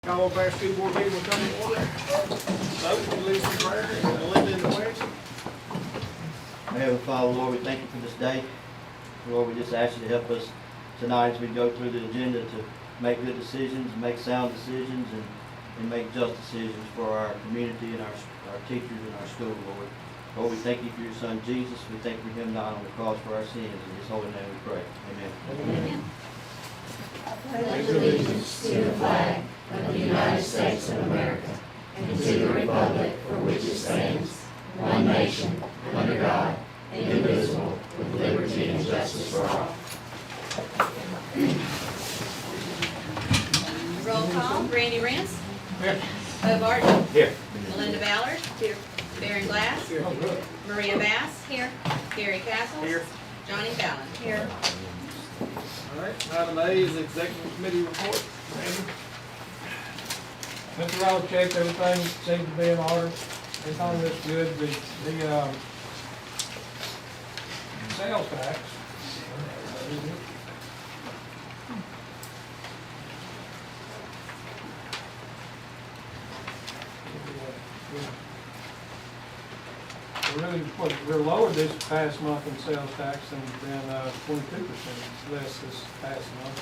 Caldwell Parish School Board meeting will come to order. Vote, release the prayer, and Linda in the pledge. Heavenly Father, Lord, we thank you for this day. Lord, we just ask you to help us tonight as we go through the agenda to make good decisions, make sound decisions, and make just decisions for our community and our teachers and our school, Lord. Lord, we thank you for your Son, Jesus. We thank you for him dying on the cross for our sins. In his holy name we pray. Amen. Amen. I pledge allegiance to the flag of the United States of America and to the republic for which it stands, one nation, under God, indivisible, with liberty and justice for all. Roll call, Randy Rance. Here. Bo Barton. Here. Melinda Ballard. Here. Baron Glass. Here. Maria Bass. Here. Gary Castles. Here. Johnny Fallon. Here. All right, item A is the executive committee report. Randy? Mr. Rowe checked, everything seemed to be in order, everything looks good, the sales tax. We're lowered this past month in sales tax than 22% less this past month.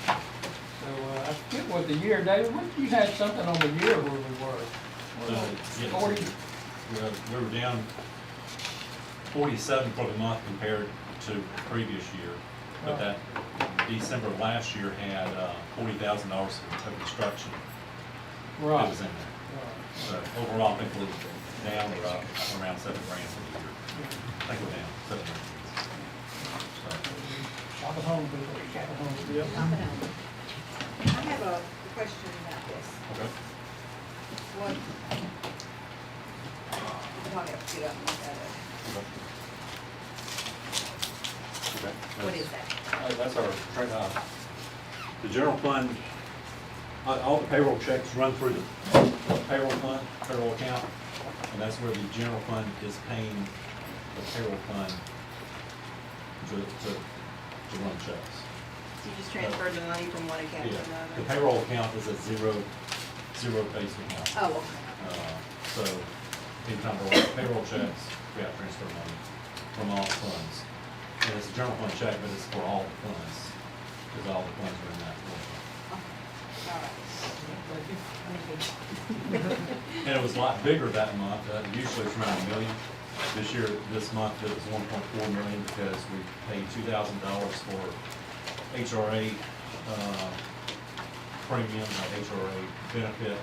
So I forget what the year, David, what, you had something on the year where we were? Yeah, 40? we were down 47 for the month compared to the previous year. But that December of last year had $40,000 of construction that Right. was in there. So overall, I think we're down or up around $7,000 for the year. I think we're down $7,000. Shop at home, people, shop at home. Yep. I have a question about this. Okay. What? I'll probably have to get up and look at it. Okay. What is that? That's our, the general fund, all the payroll checks run through the payroll fund, payroll account, and that's where the general fund is paying the payroll fund to run checks. So you just transferred the money from one account to Yeah, the another? payroll account is a zero based account. Oh, okay. So anytime we write payroll checks, we have to transfer money from all funds. And it's a general fund check, but it's for all the funds, because all the funds are in that fund. All right. And it was a lot bigger that month. Usually it's around $1 million. This month it was 1.4 million because we paid $2,000 for HRA premium, HRA benefit.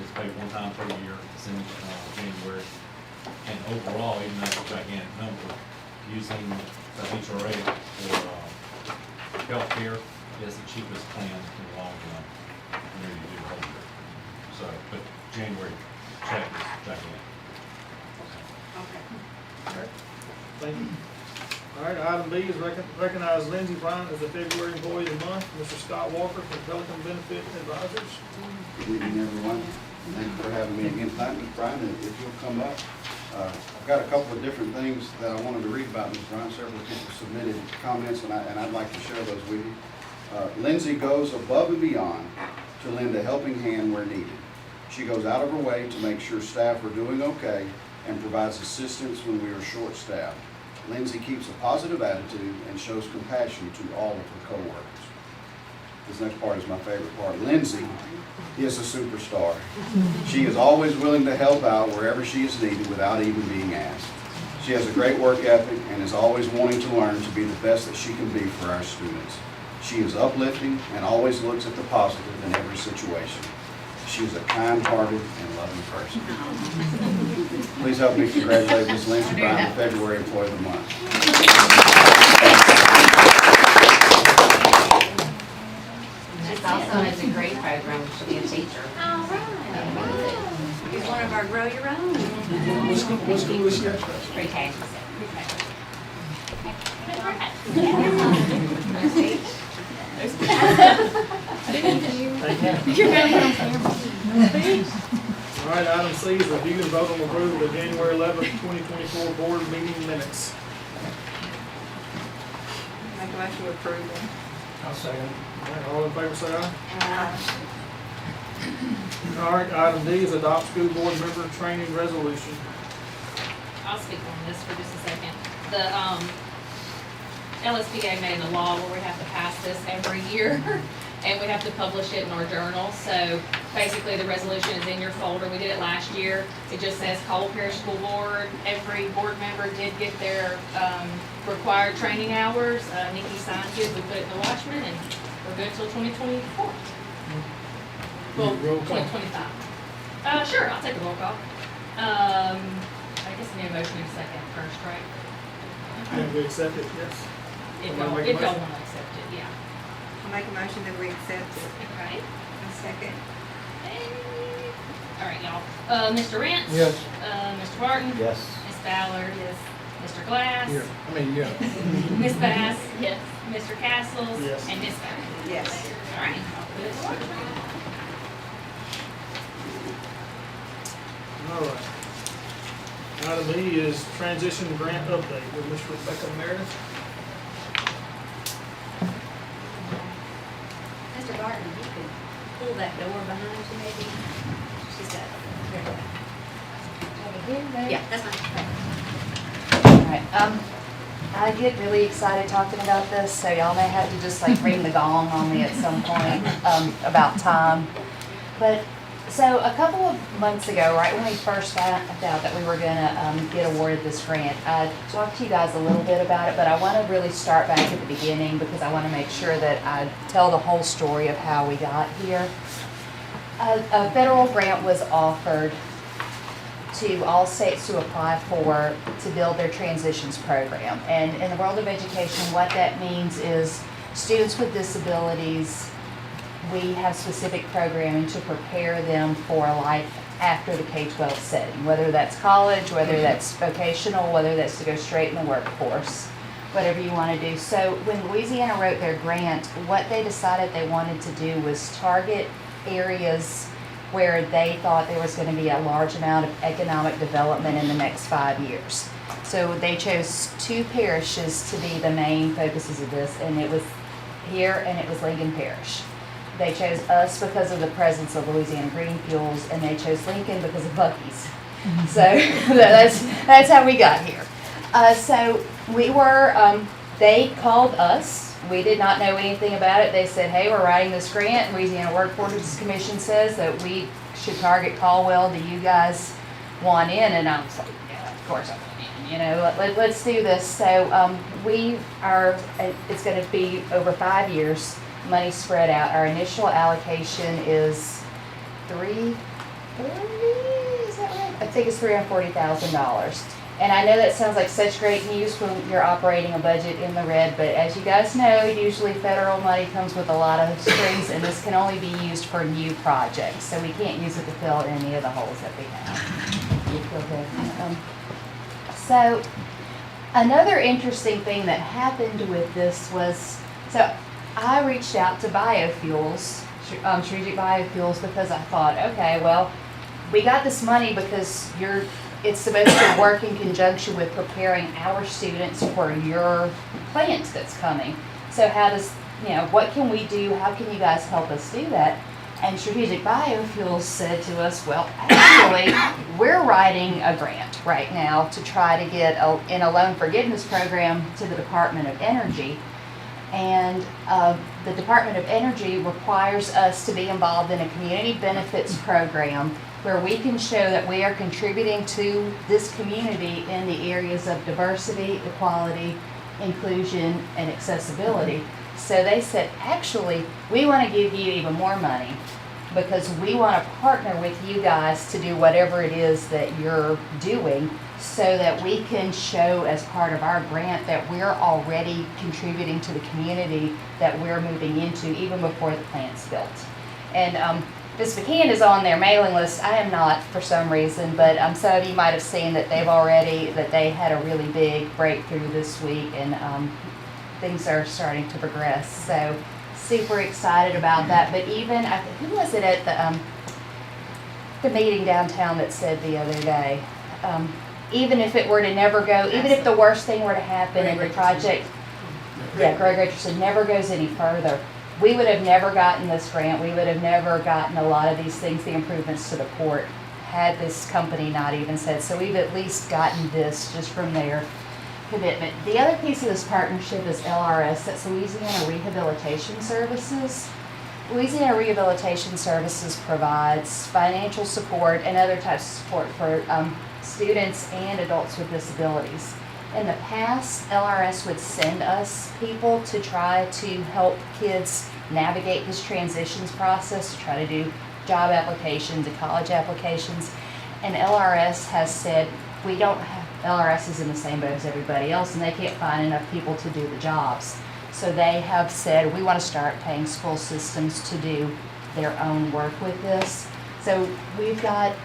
It's paid one time per year. It's in January. And overall, even though it's a gigantic number, using the HRA for healthcare is the cheapest plan in the long run. When you do the whole year. So, but January check is gigantic. Okay. All right. Thank you. All right, item B is recognize Lindsey Bryant as the February Employee of the Month. Mr. Scott Walker from Pelican Benefit Advisors. Good evening, everyone. Thank you for having me again tonight, Ms. Bryant. If you'll come up, I've got a couple of different things that I wanted to read about Ms. Bryant. Several people submitted comments, and I'd like to share those with you. Lindsay goes above and beyond to lend a helping hand where needed. She goes out of her way to make sure staff are doing okay and provides assistance when we are short-staffed. Lindsay keeps a positive attitude and shows compassion to all of her coworkers. This next part is my favorite part. Lindsay is a superstar. She is always willing to help out wherever she is needed without even being asked. She has a great work ethic and is always wanting to learn to be the best that she can be for our students. She is uplifting and always looks at the positive in every situation. She is a kind-hearted and loving person. Please help me congratulate Ms. Lindsay Bryant, the February Employee of the Month. This also is a great program to be a teacher. All right. He's one of our Grow Your Own. What school is she at? Pre-K. All right, item C is review and vote on approval of the January 11th, 2024 board meeting minutes. Make a motion to approve them. I'll second. All right, all in favor say aye. Aye. All right, item D is adopt school board member training resolution. I'll speak on this for just a second. The, LSBA made a law where we have to pass this every year, and we have to publish it in our journal. So basically, the resolution is in your folder. We did it last year. It just says Caldwell Parish School Board. Every board member did get their, required training hours. Nikki signed it, we put it in the Watchman, and we're good till 2024. Well, Roll call. 2025. Sure, I'll take a roll call. I guess I need a motion in a second first, right? And we accept it, yes. If Somebody y'all, make a if y'all motion? wanna accept it, yeah. I'll make a motion that we accept it. Okay. A second. All right, y'all. Mr. Rance? Yes. Mr. Barton? Yes. Ms. Ballard? Yes. Mr. Glass? Yeah, yeah. Ms. Bass? Yes. Mr. Castles? Yes. And Ms. Ballard? Yes. All right. I'll put it to work. All right. Item E is transition grant update with Ms. Rebecca Meredith. Mr. Barton, you could pull that door behind you maybe. She's got it. Yeah, that's fine. Alright, I get really excited talking about this, so y'all may have to just like ring the gong on me at some point, about time. But, so a couple of months ago, right when we first found out that we were gonna, get awarded this grant, I talked to you guys a little bit about it, but I wanna really start back at the beginning because I wanna make sure that I tell the whole story of how we got here. A federal grant was offered to all states to apply for to build their transitions program. And in the world of education, what that means is students with disabilities, we have specific programming to prepare them for life after the K-12 setting, whether that's college, whether that's vocational, whether that's to go straight in the workforce, whatever you want to do. So when Louisiana wrote their grant, what they decided they wanted to do was target areas where they thought there was going to be a large amount of economic development in the next 5 years. So they chose 2 parishes to be the main focuses of this, and it was here and it was Lincoln Parish. They chose us because of the presence of Louisiana Green Fuels, and they chose Lincoln because of Buc-ee's. So that's how we got here. So we were, they called us. We did not know anything about it. They said, hey, we're writing this grant. Louisiana Workforce Commission says that we should target Caldwell. Do you guys want in? And I was like, yeah, of course I want in. You know, let's do this. So we are, it's going to be over 5 years, money spread out. Our initial allocation is $340, is that right? I think it's $340,000. And I know that sounds like such great news when you're operating a budget in the red, but as you guys know, usually federal money comes with a lot of strings, and this can only be used for new projects. So we can't use it to fill any of the holes that we have. You feel good? So another interesting thing that happened with this was, so I reached out to biofuels, strategic biofuels, because I thought, okay, well, we got this money because it's supposed to work in conjunction with preparing our students for your plant that's coming. So how does, what can we do? How can you guys help us do that? And Strategic Biofuels said to us, well, actually, we're writing a grant right now to try to get in a loan forgiveness program to the Department of Energy. And the Department of Energy requires us to be involved in a community benefits program where we can show that we are contributing to this community in the areas of diversity, equality, inclusion, and accessibility. So they said, actually, we want to give you even more money because we want to partner with you guys to do whatever it is that you're doing so that we can show as part of our grant that we're already contributing to the community that we're moving into even before the plant's built. And Ms. McKeon is on their mailing list. I am not for some reason, but some of you might have seen that they had a really big breakthrough this week, and things are starting to progress. So super excited about that. But even, who was it at the meeting downtown that said the other day, even if it were to never go, even if the worst thing were to happen and the project, Greg Richardson, never goes any further, we would have never gotten this grant, we would have never gotten a lot of these things, the improvements to the port, had this company not even said. So we've at least gotten this just from their commitment. The other piece of this partnership is LRS, that's Louisiana Rehabilitation Services. Louisiana Rehabilitation Services provides financial support and other types of support for students and adults with disabilities. In the past, LRS would send us people to try to help kids navigate this transitions process, to try to do job applications and college applications. And LRS has said, we don't have, LRS is in the same boat as everybody else, and they can't find enough people to do the jobs. So they have said, we want to start paying school systems to do their own work with this. So we've got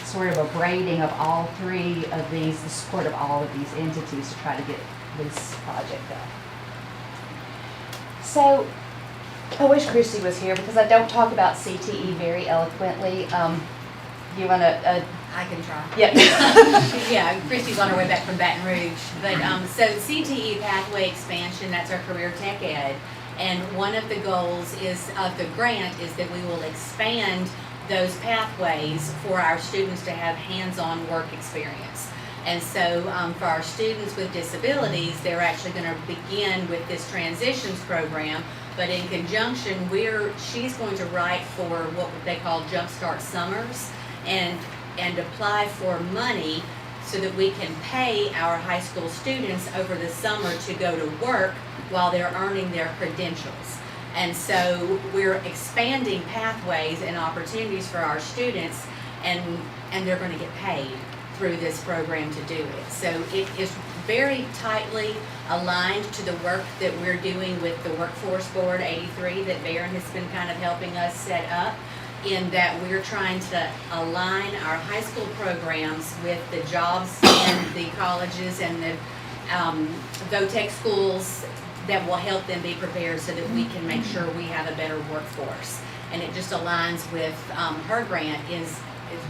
sort of a braiding of all three of these, the support of all of these entities to try to get this project done. So I wish Christy was here because I don't talk about CTE very eloquently. You want to? I can try. Yeah. Yeah, Christy's on her way back from Baton Rouge. But so CTE pathway expansion, that's our career tech ed. And one of the goals of the grant is that we will expand those pathways for our students to have hands-on work experience. And so for our students with disabilities, they're actually going to begin with this transitions program. But in conjunction, she's going to write for what they call Jumpstart Summers and apply for money so that we can pay our high school students over the summer to go to work while they're earning their credentials. And so we're expanding pathways and opportunities for our students, and they're going to get paid through this program to do it. So it is very tightly aligned to the work that we're doing with the Workforce Board 83 that Barron has been kind of helping us set up, in that we're trying to align our high school programs with the jobs and the colleges and the VOTEC schools that will help them be prepared so that we can make sure we have a better workforce. And it just aligns with her grant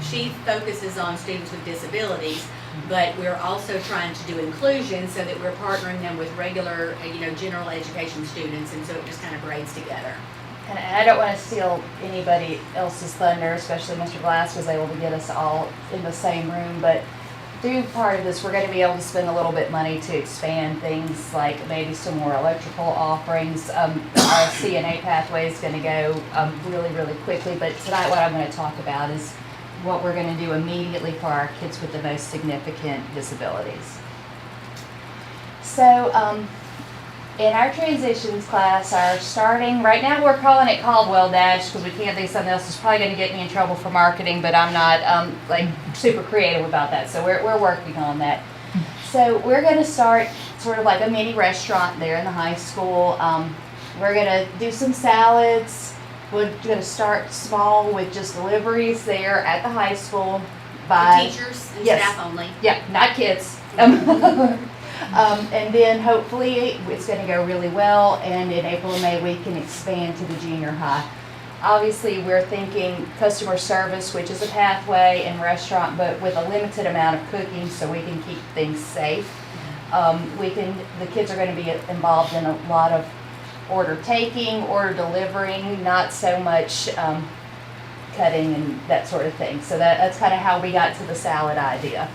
she focuses on students with disabilities, but we're also trying to do inclusion so that we're partnering them with regular, general education students, and so it just kind of braids together. And I don't want to steal anybody else's thunder, especially Mr. Glass was able to get us all in the same room, but through part of this, we're going to be able to spend a little bit of money to expand things like maybe some more electrical offerings. Our CNA pathway is going to go really, really quickly, but tonight what I'm going to talk about is what we're going to do immediately for our kids with the most significant disabilities. So in our transitions class, right now we're calling it Caldwell Dash because we can't think something else. It's probably going to get me in trouble for marketing, but I'm not super creative about that. So we're working on that. So we're going to start sort of like a mini restaurant there in the high school. We're going to do some salads. We're going to start small with just deliveries there at the high school. For teachers and staff only. Yeah, not kids. And then hopefully it's going to go really well, and in April and May we can expand to the junior high. Obviously we're thinking customer service, which is a pathway, and restaurant, but with a limited amount of cooking so we can keep things safe. The kids are going to be involved in a lot of order taking, order delivering, not so much cutting and that sort of thing. So that's kind of how we got to the salad idea.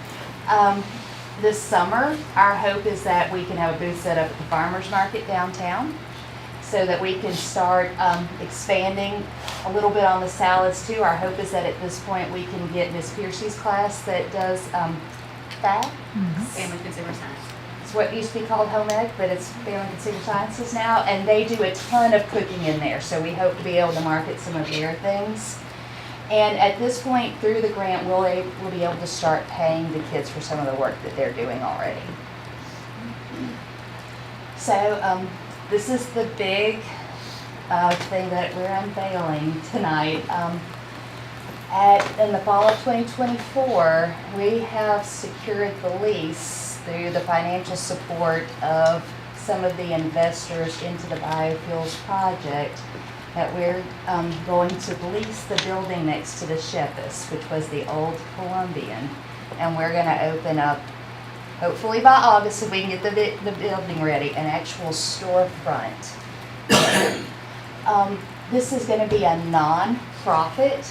This summer, our hope is that we can have a booth set up at the farmers market downtown so that we can start expanding a little bit on the salads too. Our hope is that at this point we can get Miss Piercy's class that does FASS. Family Consumer Science. It's what used to be called home ec, but it's Family Consumer Sciences now, and they do a ton of cooking in there, so we hope to be able to market some of their things. And at this point, through the grant, we'll be able to start paying the kids for some of the work that they're doing already. So this is the big thing that we're unveiling tonight. In the fall of 2024, we have secured the lease through the financial support of some of the investors into the biofuels project, that we're going to lease the building next to the Shepis, which was the old Columbian, and we're going to open up, hopefully by August, if we can get the building ready, an actual storefront. This is gonna be a non-profit.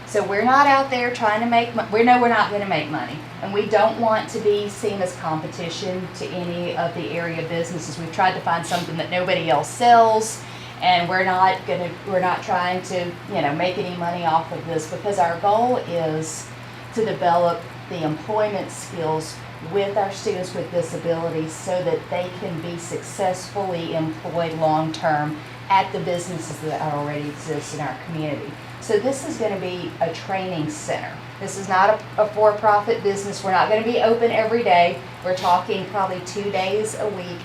So we're not out there trying to make, we know we're not gonna make money. And we don't want to be seen as competition to any of the area businesses. We've tried to find something that nobody else sells. And we're not trying to, make any money off of this, because our goal is to develop the employment skills with our students with disabilities so that they can be successfully employed long-term at the businesses that already exist in our community. So this is gonna be a training center. This is not a for-profit business. We're not gonna be open every day. We're talking probably 2 days a week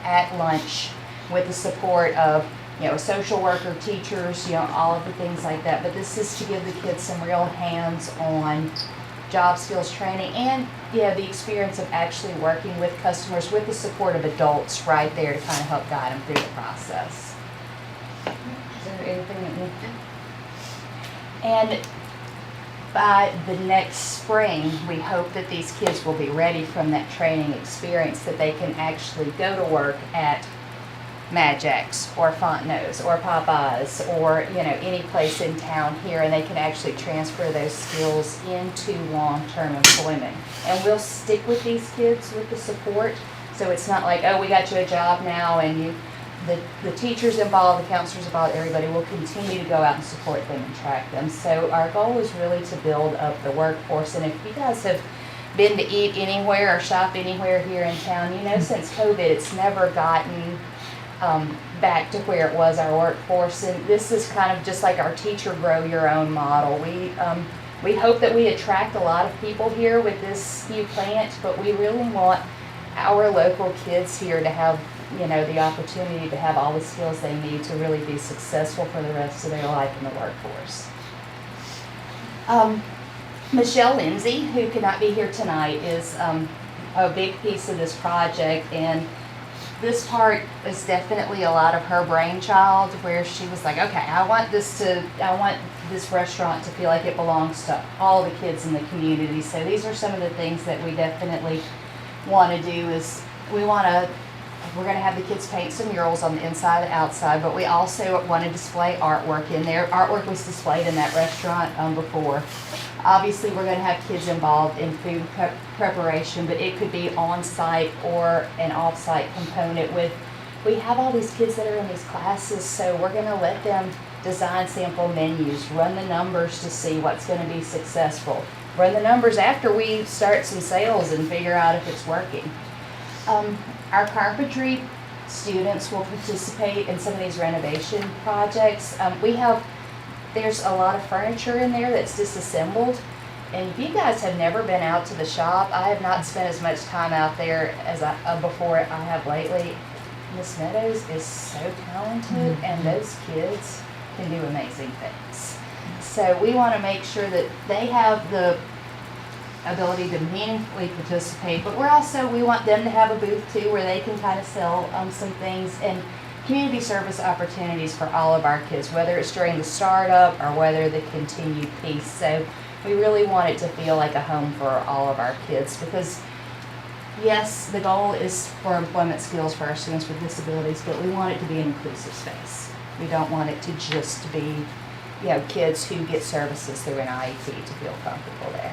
at lunch with the support of, a social worker, teachers, all of the things like that. But this is to give the kids some real hands-on job skills training and, the experience of actually working with customers with the support of adults right there to kind of help guide them through the process. Is there anything that you... And by the next spring, we hope that these kids will be ready from that training experience, that they can actually go to work at Magic's or Fontenot's or Popeyes or, any place in town here, and they can actually transfer those skills into long-term employment. And we'll stick with these kids with the support, so it's not like, oh, we got you a job now, and the teachers involved, the counselors involved, everybody will continue to go out and support them and track them. So our goal is really to build up the workforce. And if you guys have been to eat anywhere or shop anywhere here in town, since COVID, it's never gotten back to where it was our workforce. And this is kind of just like our teacher grow your own model. We hope that we attract a lot of people here with this new plant, but we really want our local kids here to have the opportunity to have all the skills they need to really be successful for the rest of their life in the workforce. Michelle Lindsay, who could not be here tonight, is a big piece of this project, and this part is definitely a lot of her brainchild, where she was like, okay, I want this restaurant to feel like it belongs to all the kids in the community. So these are some of the things that we definitely want to do. Is we're going to have the kids paint some murals on the inside and outside, but we also want to display artwork in there. Artwork was displayed in that restaurant before. Obviously, we're going to have kids involved in food preparation, but it could be on-site or an off-site component. We have all these kids that are in these classes, so we're going to let them design sample menus, run the numbers to see what's going to be successful, run the numbers after we start some sales and figure out if it's working. Our carpentry students will participate in some of these renovation projects. There's a lot of furniture in there that's disassembled. And if you guys have never been out to the shop, I have not spent as much time out there as before I have lately. Miss Meadows is so talented, and those kids can do amazing things. So we want to make sure that they have the ability to meaningfully participate, but we want them to have a booth too, where they can kind of sell some things, and community service opportunities for all of our kids, whether it's during the startup or whether the continued piece. So we really want it to feel like a home for all of our kids, because yes, the goal is for employment skills for our students with disabilities, but we want it to be an inclusive space. We don't want it to just be, kids who get services through an IEP to feel comfortable there.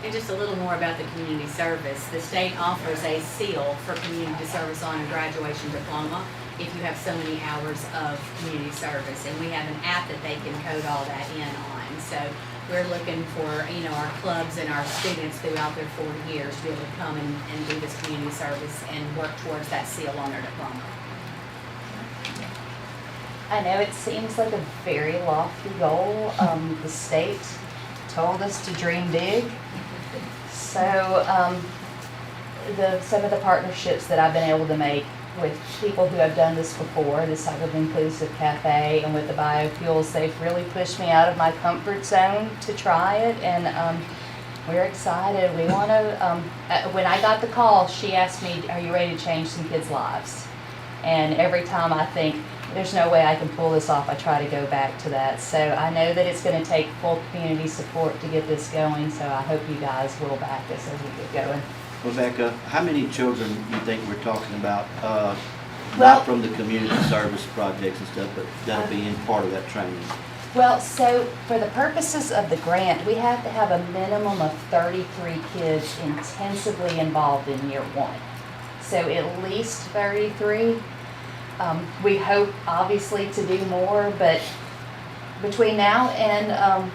And just a little more about the community service. The state offers a seal for community service on a graduation diploma if you have so many hours of community service. And we have an app that they can code all that in on. So we're looking for, our clubs and our students throughout their 4 years to be able to come and do this community service and work towards that seal on their diploma. I know it seems like a very lofty goal. The state told us to dream big. So some of the partnerships that I've been able to make with people who have done this before, this type of inclusive cafe, and with the biofuels, they've really pushed me out of my comfort zone to try it, and we're excited. We want to, when I got the call, she asked me, are you ready to change some kids' lives? And every time I think, there's no way I can pull this off, I try to go back to that. So I know that it's going to take full community support to get this going, so I hope you guys will back us as we get going. Rebecca, how many children do you think we're talking about Well- Not from the community service projects and stuff, but that'll be in part of that training. Well, so for the purposes of the grant, we have to have a minimum of 33 kids intensively involved in year one. So at least 33. We hope obviously to do more, but between now and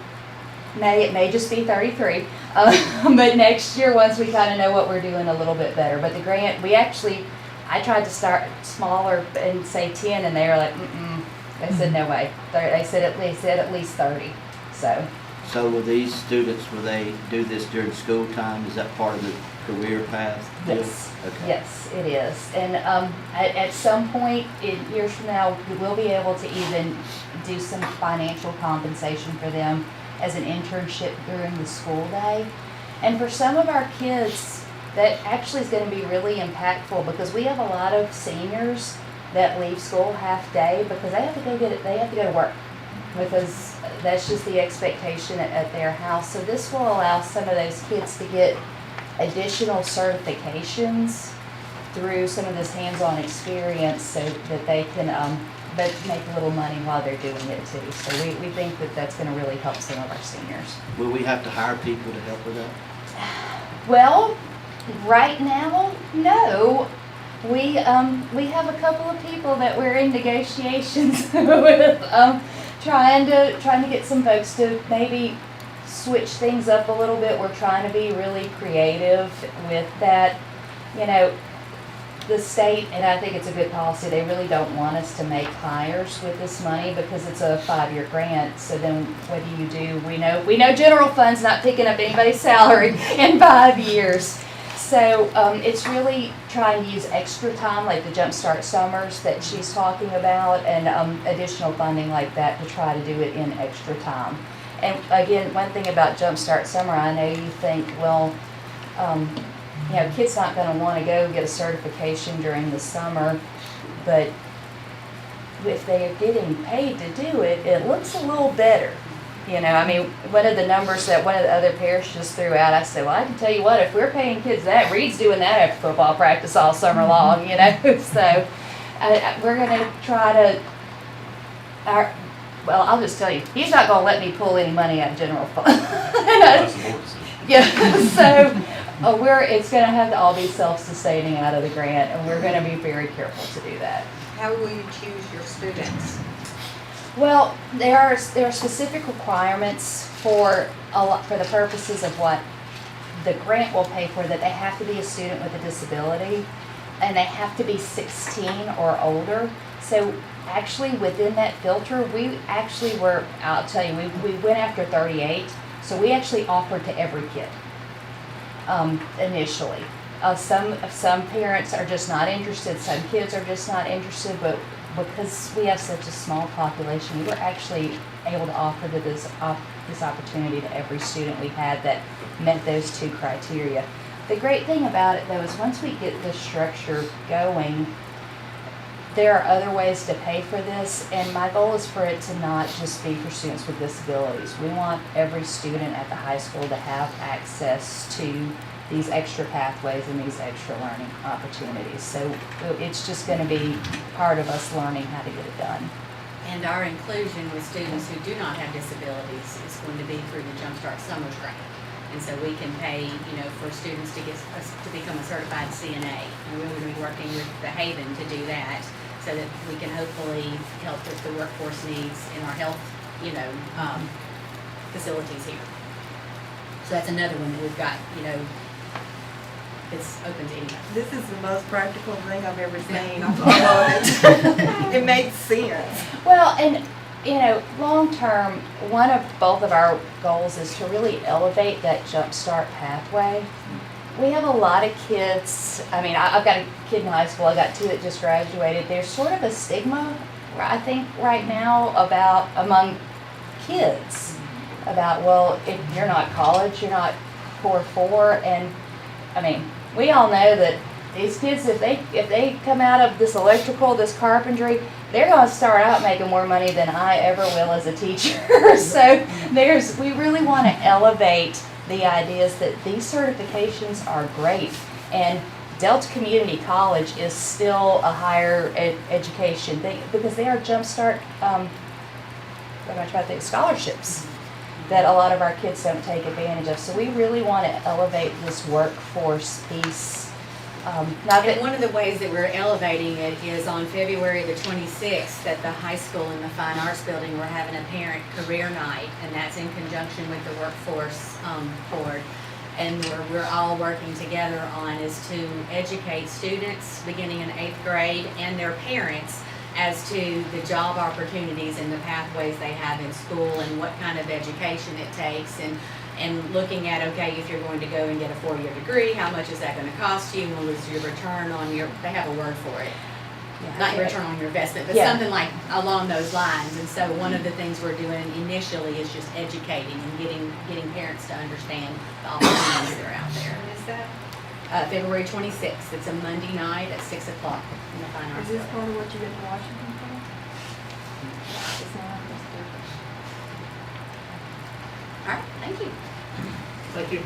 May, it may just be 33. But next year, once we kind of know what we're doing a little bit better. But the grant, I tried to start smaller and say 10, and they were like, mm-mm. They said, no way. They said at least 30, so. So will these students, will they do this during school time? Is that part of the career path? deal? Yes, Okay. yes, it is. And at some point, in years from now, we will be able to even do some financial compensation for them as an internship during the school day. And for some of our kids, that actually is going to be really impactful because we have a lot of seniors that leave school half day because they have to go to work because that's just the expectation at their house. So this will allow some of those kids to get additional certifications through some of this hands-on experience so that they can but make a little money while they're doing it too. So we think that that's going to really help some of our seniors. Will we have to hire people to help with that? Well, right now, no. We have a couple of people that we're in negotiations with, trying to get some folks to maybe switch things up a little bit. We're trying to be really creative with that. You know, the state, and I think it's a good policy, they really don't want us to make hires with this money because it's a 5-year grant. So then what do? We know general fund's not picking up anybody's salary in 5 years. So it's really trying to use extra time, like the Jumpstart Summers that she's talking about, and additional funding like that to try to do it in extra time. And again, one thing about Jumpstart Summer, I know you think, well, kids not going to want to go get a certification during the summer, but if they are getting paid to do it, it looks a little better. One of the numbers that one of the other parishes threw out, I said, well, I can tell you what, if we're paying kids that, Reed's doing that after football practice all summer long, So we're going to try to, I'll just tell you, he's not going to let me pull any money out of general fund. That's the board decision. Yeah, so it's going to have to all be self-sustaining out of the grant, and we're going to be very careful to do that. How will you choose your students? Well, there are specific requirements for the purposes of what the grant will pay for, that they have to be a student with a disability and they have to be 16 or older. So actually within that filter, we actually were, I'll tell you, we went after 38. So we actually offered to every kid initially. Some parents are just not interested, some kids are just not interested, but because we have such a small population, we were actually able to offer this opportunity to every student we had that met those two criteria. The great thing about it, though, is once we get this structure going, there are other ways to pay for this, and my goal is for it to not just be for students with disabilities. We want every student at the high school to have access to these extra pathways and these extra learning opportunities. So it's just going to be part of us learning how to get it done. And our inclusion with students who do not have disabilities is going to be through the Jumpstart Summers Grant. And so we can pay, for students to become a certified CNA. And we're going to be working with the Haven to do that so that we can hopefully help with the workforce needs in our health, facilities here. So that's another one that we've got, it's open to anybody. This is the most practical thing I've ever seen. I love it. It makes sense. Well, and long term, both of our goals is to really elevate that Jumpstart pathway. We have a lot of kids. I've got a kid in high school. I got 2 that just graduated. There's sort of a stigma, I think, right now among kids about, well, if you're not college, you're not core 4, and we all know that these kids, if they come out of this electrical, this carpentry, they're going to start out making more money than I ever will as a teacher. So we really want to elevate the ideas that these certifications are great, and Delta Community College is still a higher education, because they are jumpstart, what am I trying to think, scholarships that a lot of our kids don't take advantage of. So we really want to elevate this workforce piece. Not that, And one of the ways that we're elevating it is on February the 26th at the high school in the Fine Arts Building, we're having a parent career night, and that's in conjunction with the workforce board. And we're all working together on is to educate students beginning in 8th grade and their parents as to the job opportunities and the pathways they have in school and what kind of education it takes, and looking at, okay, if you're going to go and get a 4-year degree, how much is that going to cost you? What is your return on your, they have a word for it. Not your return on your investment, but Yeah. something like along those lines. And so one of the things we're doing initially is just educating and getting parents to understand the opportunities that are out there. When is that? February 26th, it's a Monday night at 6 o'clock in the Fine Arts Is this Building. part of what you've been to Washington for? It's not, that's good. All right, thank you. Thank you.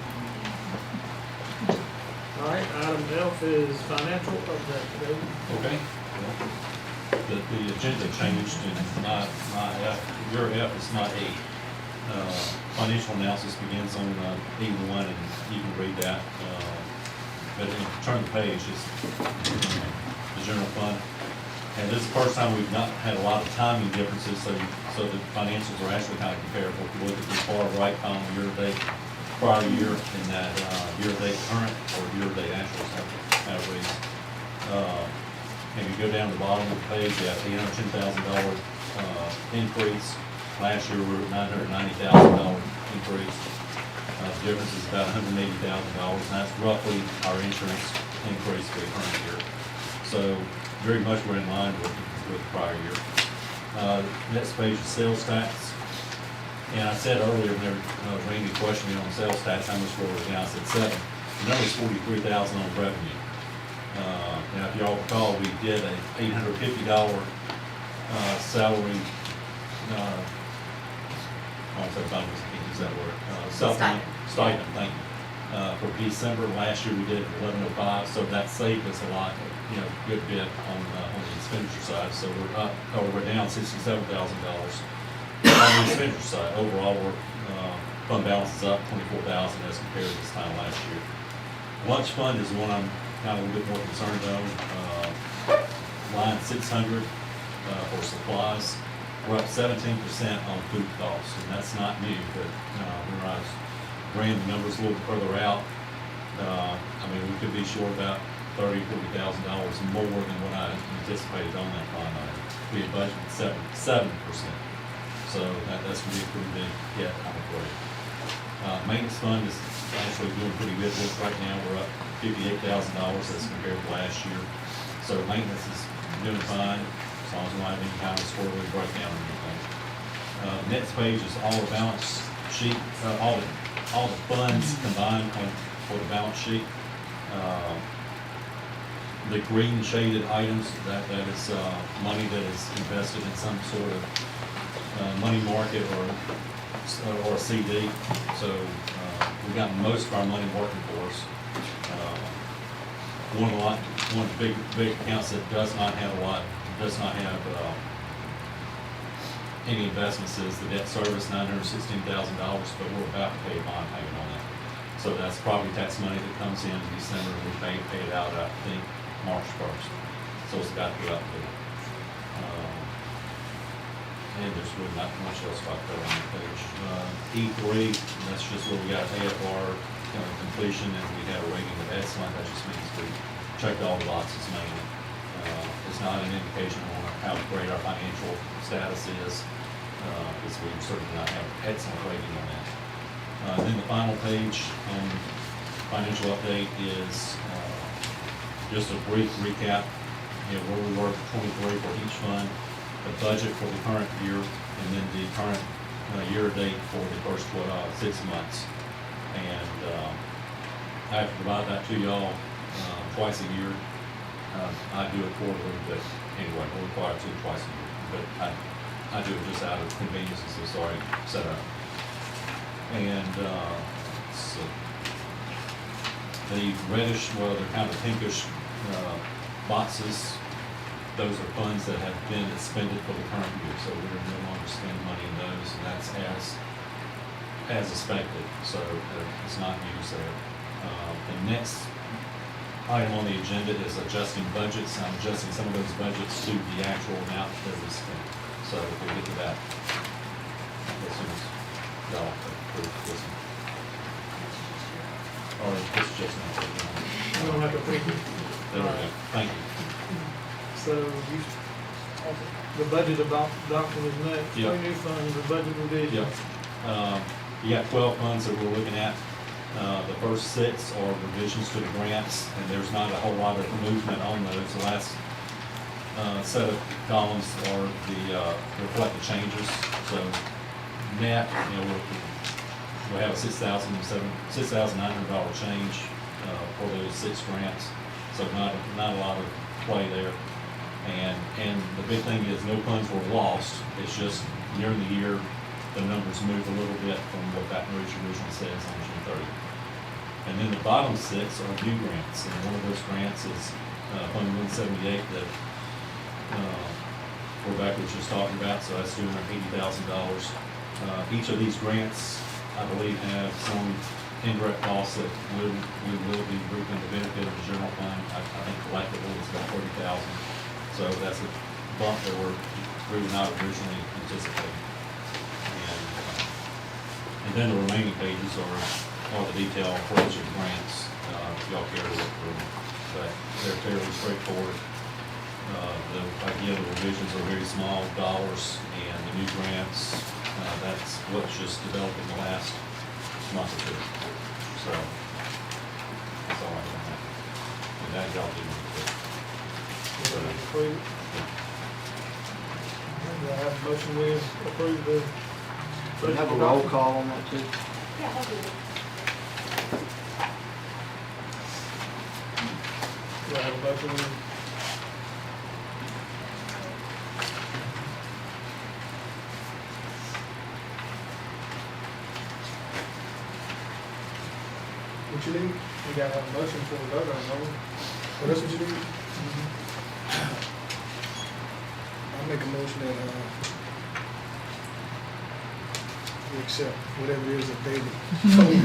All right, item F is financial update. David? Okay. The agenda changed and your F is not A. Financial analysis begins on E1 and you can read that. But if you turn the page, it's the general fund. And this is the first time we've not had a lot of timing differences, so the financials are actually kind of comparable. If you look at the far right column, year-to-date, prior year, and that year-to-date current or year-to-date actuals have raised. And you go down to the bottom of the page, you have $810,000 increase. Last year, we were at $990,000 increase. The difference is about $180,000, and that's roughly our insurance increase for the current year. So very much we're in line with prior year. Next page is sales tax. And I said earlier, whenever Randy questioned me on sales tax, how much were we down? I said 7. The number is $43,000 on revenue. Now, if y'all recall, we did a $850 salary, I won't say bonus, I can't use that word, supplement, stipend, thank you. For December last year, we did $1105, so that saved us a lot, good bit on the expenditure side. So we're down $67,000 on the expenditure side. Overall, fund balance is up $24,000 as compared to this time last year. Lunch fund is one I'm kind of a little bit more concerned on. Line 600 for supplies. We're up 17% on food costs, and that's not new, but when I ran the numbers a little bit further out, we could be short about $30,000, $40,000 more than what I anticipated on that line item. We had budgeted 7%, so that's going to be a pretty big hit, I'm afraid. Maintenance fund is actually doing pretty good with us right now. We're up $58,000 as compared to last year. So maintenance is doing fine, as long as we don't have any kind of squirrely breakdown or anything. Next page is all the balance sheet, all the funds combined for the balance sheet. The green shaded items, that is money that is invested in some sort of money market or a CD. So we got most of our money working for us. One of the big accounts that does not have any investments is the debt service, $916,000, but we're about to pay a bond payment on that. So that's property tax money that comes in December, and we pay it out, I think, March 1st. So it's about to go out there. And there's really not much else about that on the page. E3, that's just where we got AFR completion, and we have a rating of excellent. That just means we checked all the boxes mainly. It's not an indication on how great our financial status is, because we certainly not have an excellent rating on that. Then the final page on financial update is just a brief recap, where we were for 23 for each fund, the budget for the current year, and then the current year to date for the first 6 months. And I have to provide that to y'all twice a year. I do it quarterly, but anyway, we're required to twice a year. But I do it just out of convenience, and so sorry, set up. And so The reddish, well, they're kind of pinkish, boxes, those are funds that have been expended for the current year, so we're no longer spending money in those, and that's as expected, so it's not used there. The next item on the agenda is adjusting budgets. I'm adjusting some of those budgets to the actual amount that was spent. So we'll get to that as soon as y'all approve this one. Or this is just not. We don't have to print it. There we go. Thank you. So you, the budget adoption is next. Yep. Three new funds, the budget revision. Yep. You got 12 funds that we're looking at. The first 6 are revisions to the grants, and there's not a whole lot of movement on those. The last set of columns are reflect the changes. So net, we have a $6,900 change for those 6 grants. So not a lot of play there. And the big thing is no funds were lost. It's just during the year the numbers move a little bit from what that originally says on June 30th. And then the bottom 6 are new grants, and one of those grants is Fund 178 that Rebecca was just talking about, so that's $280,000. Each of these grants, I believe, have some indirect costs that we will be grouping the benefit of the general fund. I think collectively it's about $30,000. So that's a bump that we were not originally anticipating. And then the remaining pages are the detail for each of the grants, if y'all care to look through them. But they're fairly straightforward. Again, the revisions are very small dollars, and the new grants, that's what's just developed in the last month or two. So, that's all I have. And that y'all didn't get. Approve it. Do I have a motion we approve the Do we budget have a roll adoption? call on that too? Yeah, I'll do it. Do I have a motion we? What you need? You gotta have a motion for the vote on, no? Well, that's what you need? I make a motion that, we accept whatever it is that David told me.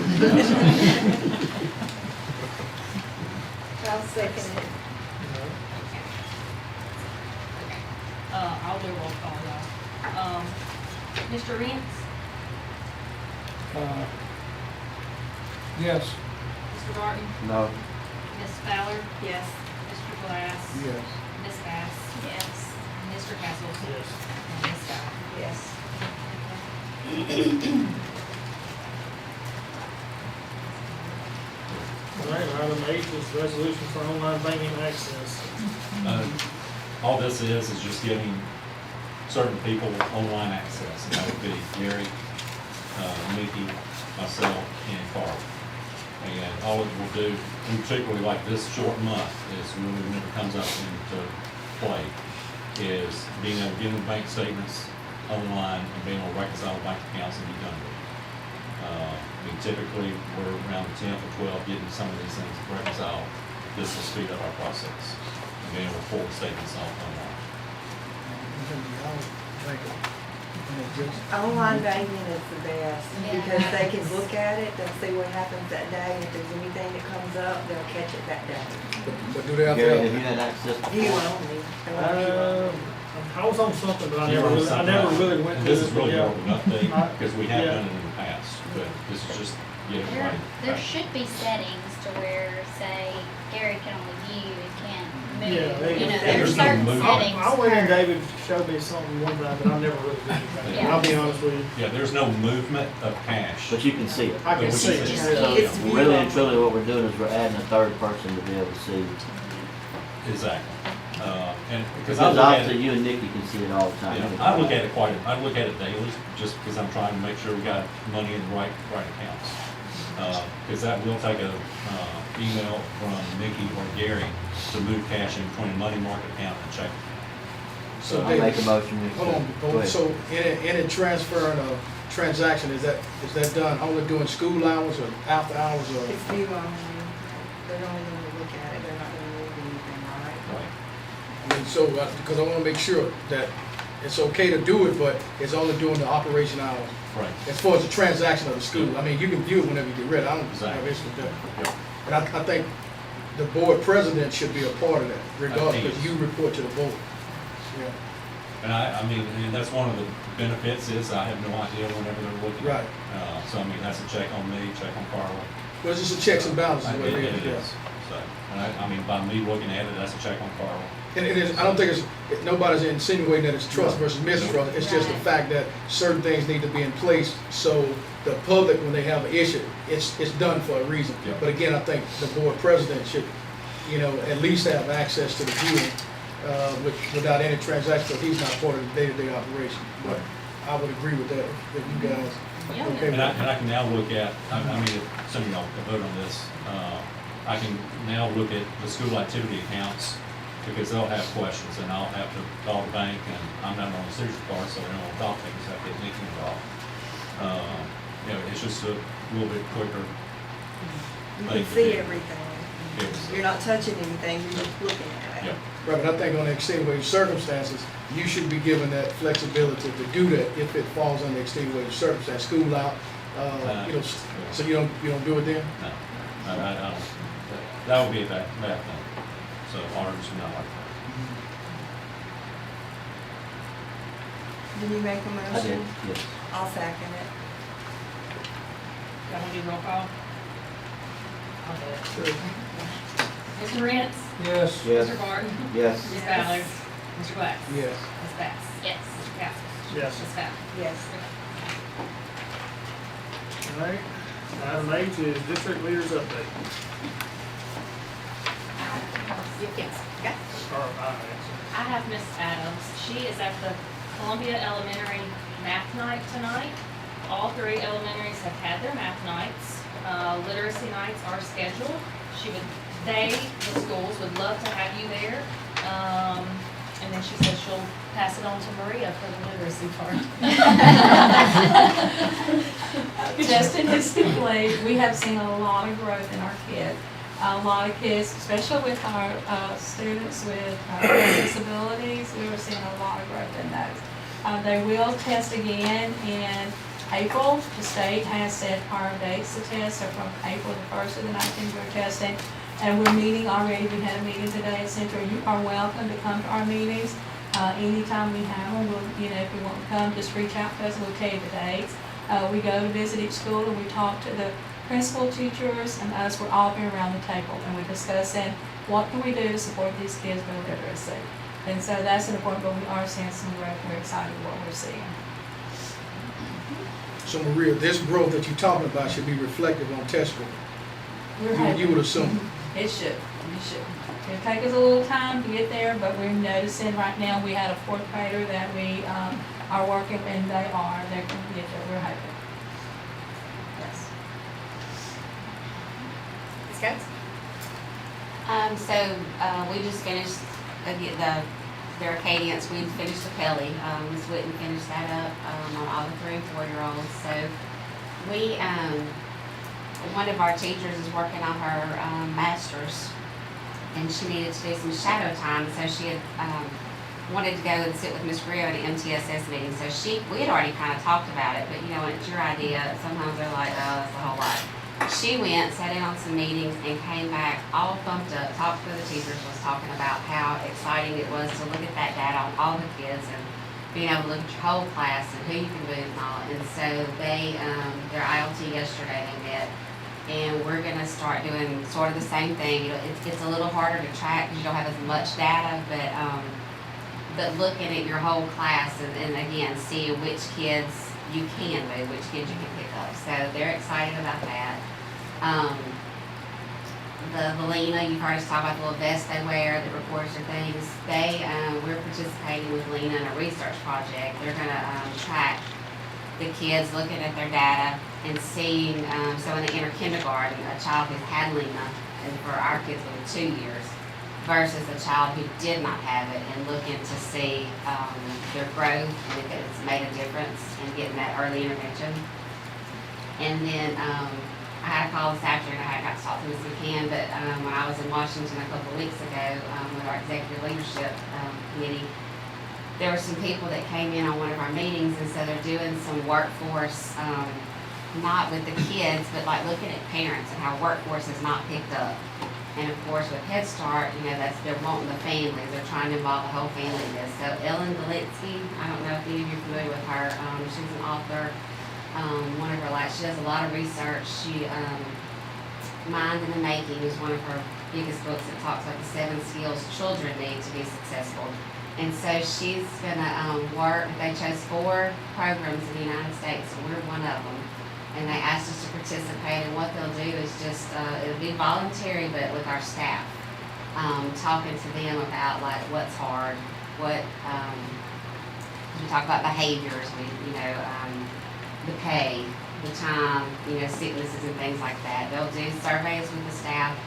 I'll second it. I'll do a roll call, y'all. Mr. Rents, Yes. Mr. Barton, No. Ms. Fowler, Yes. Mr. Glass, Yes. Ms. Bass, Yes. Mr. Castles, Yes. and Ms. Scott. Yes. All right, item 8 is resolution for online banking access. All this is just giving certain people online access, and that would be Gary, Mickey, myself, and Carl. And all it will do, and particularly like this short month, is really when it comes up into play, is being able to get them bank statements online and being able to reconcile bank accounts and be done with it. Typically, we're around the 10th or 12th getting some of these things reconciled. This will speed up our process and being able to pull the statements off online. Online banking is the best, Yeah. because they can look at it, they'll see what happens that day, and if there's anything that comes up, they'll catch it that day. But do they have Gary, have to, you had access You before? only. They want you only. I was on something, but I You're never on really, I something never else. really went And to this it. is really Yeah. more of an update, because we have Yeah. done it in the past, but this is just getting There, right. there should be settings to where, say, Gary can only view, he can't move. Yeah, they- You know, There's there's no certain movement. settings. I went in, for- David showed me something one time, but I never really did anything. Yeah. I'll be honest with you. Yeah, there's no movement of cash. But you can see it. I can But we see it. can see yeah. it. It's Really and truly what we're doing is we're adding a third person to be able to see. Exactly. And because Because I look at obviously it, you and Nikki can see it all the time. yeah, I look at it I look at it daily, just because I'm trying to make sure we got money in the right accounts. Because that will take a email from Mickey or Gary to move cash in between a money market account and check. So I make a motion. we hold accept. Go on, ahead. so any transfer and a transaction, is that done only during school hours or after hours or? It's due only. They're only gonna look at it, they're not gonna move anything, right? Right. I mean, so, because I wanna make sure that it's okay to do it, but it's only during the operation hours. Right. As far as the transaction of the school, I mean, you can view it whenever you get ready, I don't have Exactly. issue with that. Yep. And I think the board president should be a part of that, regardless, think because you report to the board. Yeah, And I mean, and that's one of the benefits is I have no idea whenever they're looking. Right. So I mean, that's a check on me, check on Carla. well, it's just a checks and balances, is what It it is, yeah. is. So, and I mean, by me looking at it, that's a check on Carla. And it is, I don't think nobody's insinuating that it's trust versus mistrust, it's just the Right. fact that certain things need to be in place, so the public, when they have an issue, it's done for a reason. Yep. But again, I think the board president should, at least have access to the viewing, without any transaction, if he's not part of the day-to-day operation. But I would agree with that, if you guys Yeah. are okay with And I that. can now look at, I mean, if some of y'all can vote on this, I can now look at the school activity accounts, because they'll have questions, and I'll have to call the bank, and I'm not on the signature part, so they don't want to talk to me, so I get Nikki involved. It's just a little bit quicker. You thing can to see do. everything. Yes. You're not touching anything, you're just looking at it. Yep. Right, but I think on the extenuating circumstances, you should be given that flexibility to do that if it falls under extenuating circumstance, school out, so you don't do it then? No, I don't, that would be a bad thing. So ours is not like that. Did you make a I did, motion? yes. I'll second it. Y'all wanna do roll call? I'll do it. Mr. Rents? Yes. Yes. Mr. Barton? Yes. Ms. Ballard? Mr. Glass? Yes. Ms. Bass? Yes. Mr. Castles? Yes. Ms. Fowler? Yes. All right, item H is district leaders update. Yes, okay. Or, actually. I have Miss Adams. She is at the Columbia Elementary Math Night tonight. All three elementaries have had their math nights. Literacy nights are scheduled. The schools would love to have you there. And then she said she'll pass it on to Maria for the literacy part. Just statistically, we have seen a lot of growth in our kids. A lot of kids, especially with our students with disabilities, we were seeing a lot of growth in those. They will test again in April. The state has set our dates to test, so from April the 1st to the 19th, we're testing. And we're meeting already. We had a meeting today at Central. You are welcome to come to our meetings. Anytime we have them, if you want to come, just reach out to us. We'll tell you the dates. We go to visit each school and we talk to the principal, teachers, and us. We're all been around the table and we're discussing what can we do to support these kids with literacy. And so that's important, but we are seeing some growth. We're excited what we're seeing. So Maria, this growth that you're talking about should be reflective on test score. We're You hoping. would assume. It should. It'll take us a little time to get there, but we're noticing right now, we had a fourth grader that we are working, and they're going to get there. We're hoping. Yes. Ms. Coates? We just finished their Acadians, we finished the Pelly. Ms. Whitten finished that up, on all the 3 and 4-year-olds. So we, one of our teachers is working on her, master's, and she needed to do some shadow time, so she had, wanted to go and sit with Miss Rio at an MTSS meeting. So we had already kind of talked about it, but when it's your idea, sometimes they're like, oh, that's a whole lot. She went, sat in on some meetings, and came back all pumped up, talked to the teachers, was talking about how exciting it was to look at that data on all the kids and being able to look at your whole class and who you can move and all. And so they, their ILT yesterday, they met, and we're gonna start doing sort of the same thing. It's a little harder to track because you don't have as much data, but looking at your whole class and again, seeing which kids you can move, which kids you can pick up. So they're excited about that. The Lena, you've heard us talk about the little vest they wear that records their things. We're participating with Lena in a research project. They're gonna track the kids, looking at their data and seeing, so in the inner kindergarten, a child who's had Lena, and for our kids, it was 2 years, versus a child who did not have it, and looking to see their growth and if it's made a difference in getting that early intervention. And then I had a call this afternoon, I got to talk to Ms. McCann, but when I was in Washington a couple of weeks ago with our executive leadership committee, there were some people that came in on one of our meetings, and so they're doing some workforce, not with the kids, but like looking at parents and how workforce is not picked up. And of course, with Head Start, they're wanting the families, they're trying to involve the whole family in this. So Ellen Galitsky, I don't know if any of you are familiar with her, she's an author. One of her she does a lot of research. She, Mind in the Making is one of her biggest books that talks about the 7 skills children need to be successful. And so she's gonna work, they chose 4 programs in the United States, and we're one of them. And they asked us to participate, and what they'll do is just, it'll be voluntary, but with our staff. Talking to them about like what's hard, we talk about behaviors, the pay, the time, sicknesses and things like that. They'll do surveys with the staff,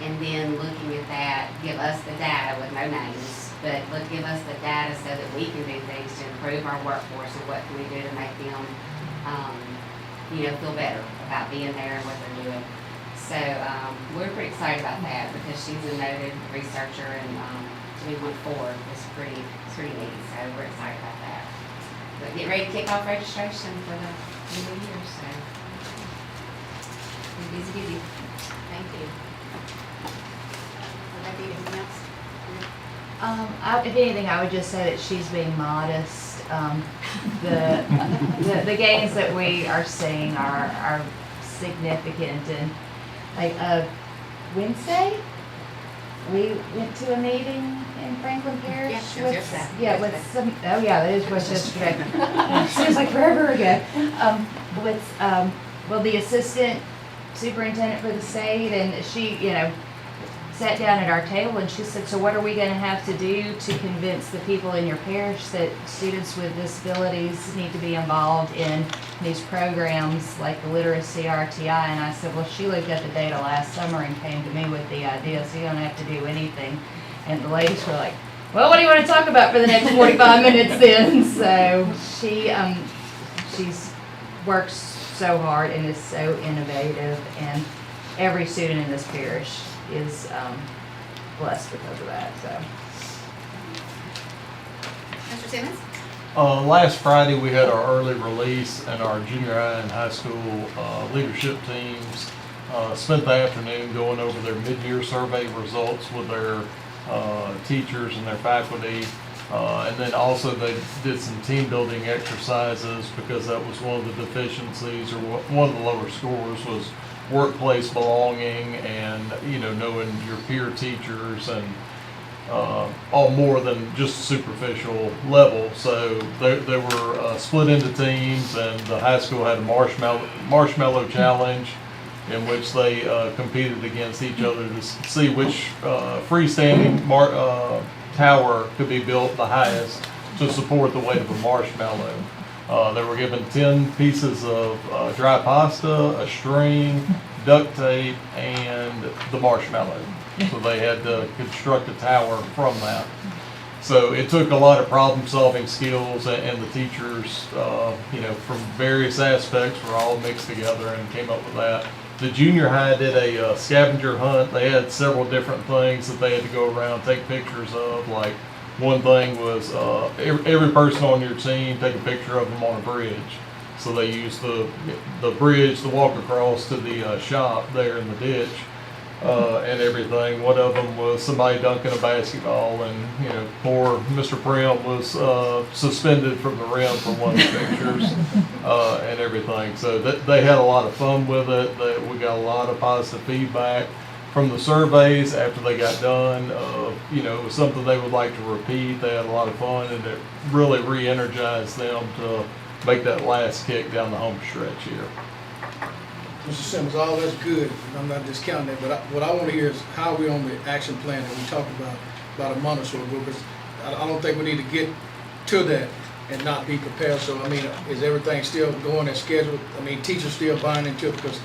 and then looking at that, give us the data with no names, but give us the data so that we can do things to improve our workforce and what can we do to make them, feel better about being there and what they're doing. So we're pretty excited about that because she's a noted researcher, and we went forward. It's pretty neat. So we're excited about that. But get ready to kick off registration for the new year. So we're busy. Thank you. Would that be anything else? If anything, I would just say that she's being modest. The gains that we are seeing are significant, and like Wednesday, we went to a meeting in Franklin Parish. Yeah, it was yesterday. Yeah, with some. Oh yeah, that is was yesterday. Seems like forever ago. With the assistant superintendent for the state, and she, sat down at our table and she said, so what are we going to have to do to convince the people in your parish that students with disabilities need to be involved in these programs like the literacy RTI? And I said, well, she looked at the data last summer and came to me with the idea, so you don't have to do anything. And the ladies were like, well, what do you want to talk about for the next 45 minutes then? So she's works so hard and is so innovative, and every student in this parish is blessed because of that. So, Mr. Simmons? Last Friday we had our early release, and our junior high and high school leadership teams spent the afternoon going over their mid-year survey results with their teachers and their faculty. And then also they did some team building exercises, because that was one of the deficiencies, or one of the lower scores was workplace belonging, and knowing your peer teachers, and all more than just a superficial level. So they were split into teams, and the high school had a marshmallow challenge in which they competed against each other to see which freestanding tower could be built the highest to support the weight of a marshmallow. They were given 10 pieces of dry pasta, a string, duct tape, and the marshmallow. So they had to construct a tower from that. So it took a lot of problem-solving skills, and the teachers, from various aspects were all mixed together and came up with that. The junior high did a scavenger hunt. They had several different things that they had to go around, take pictures of. Like, one thing was every person on your team take a picture of them on a bridge. So they used the bridge to walk across to the shop there in the ditch and everything. One of them was somebody dunking a basketball, and poor Mr. Prim was suspended from the rim for one of the pictures and everything. So they had a lot of fun with it. We got a lot of positive feedback from the surveys after they got done. It was something they would like to repeat. They had a lot of fun, and it really re-energized them to make that last kick down the home stretch here. Mr. Simmons, all that's good, and I'm not discounting that, but what I want to hear is how are we on the action plan that we talked about a month or so ago, because I don't think we need to get to that and not be prepared. So, is everything still going as scheduled? Teachers still buying into it, because,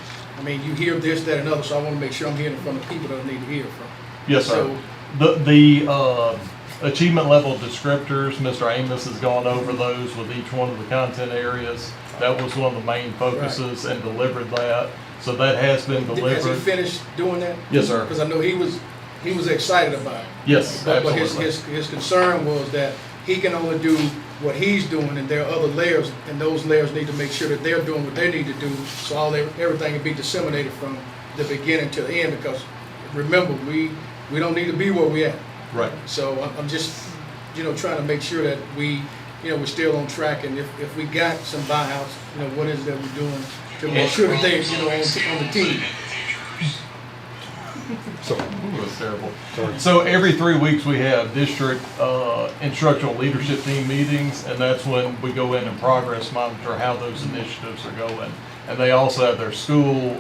you hear this, that, and other, so I want to make sure I'm hearing from the people that I need to hear from. Yes, sir. So, achievement level descriptors, Mr. Amos has gone over those with each one of the content areas. That was one of the main focuses and delivered that. So that has been Has he delivered. finished doing that? Yes, sir. Because I know he was excited about it. Yes, But absolutely. his concern was that he can only do what he's doing, and there are other layers, and those layers need to make sure that they're doing what they need to do, so everything can be disseminated from the beginning to the end, because remember, we don't need to be where we at. Right. So I'm just, trying to make sure that we're still on track, and if we got some buyouts, what is it that we're doing to make sure that they, on the team. So, ooh, that's terrible. So every 3 weeks we have district instructional leadership team meetings, and that's when we go in and progress monitor how those initiatives are going. And they also have their school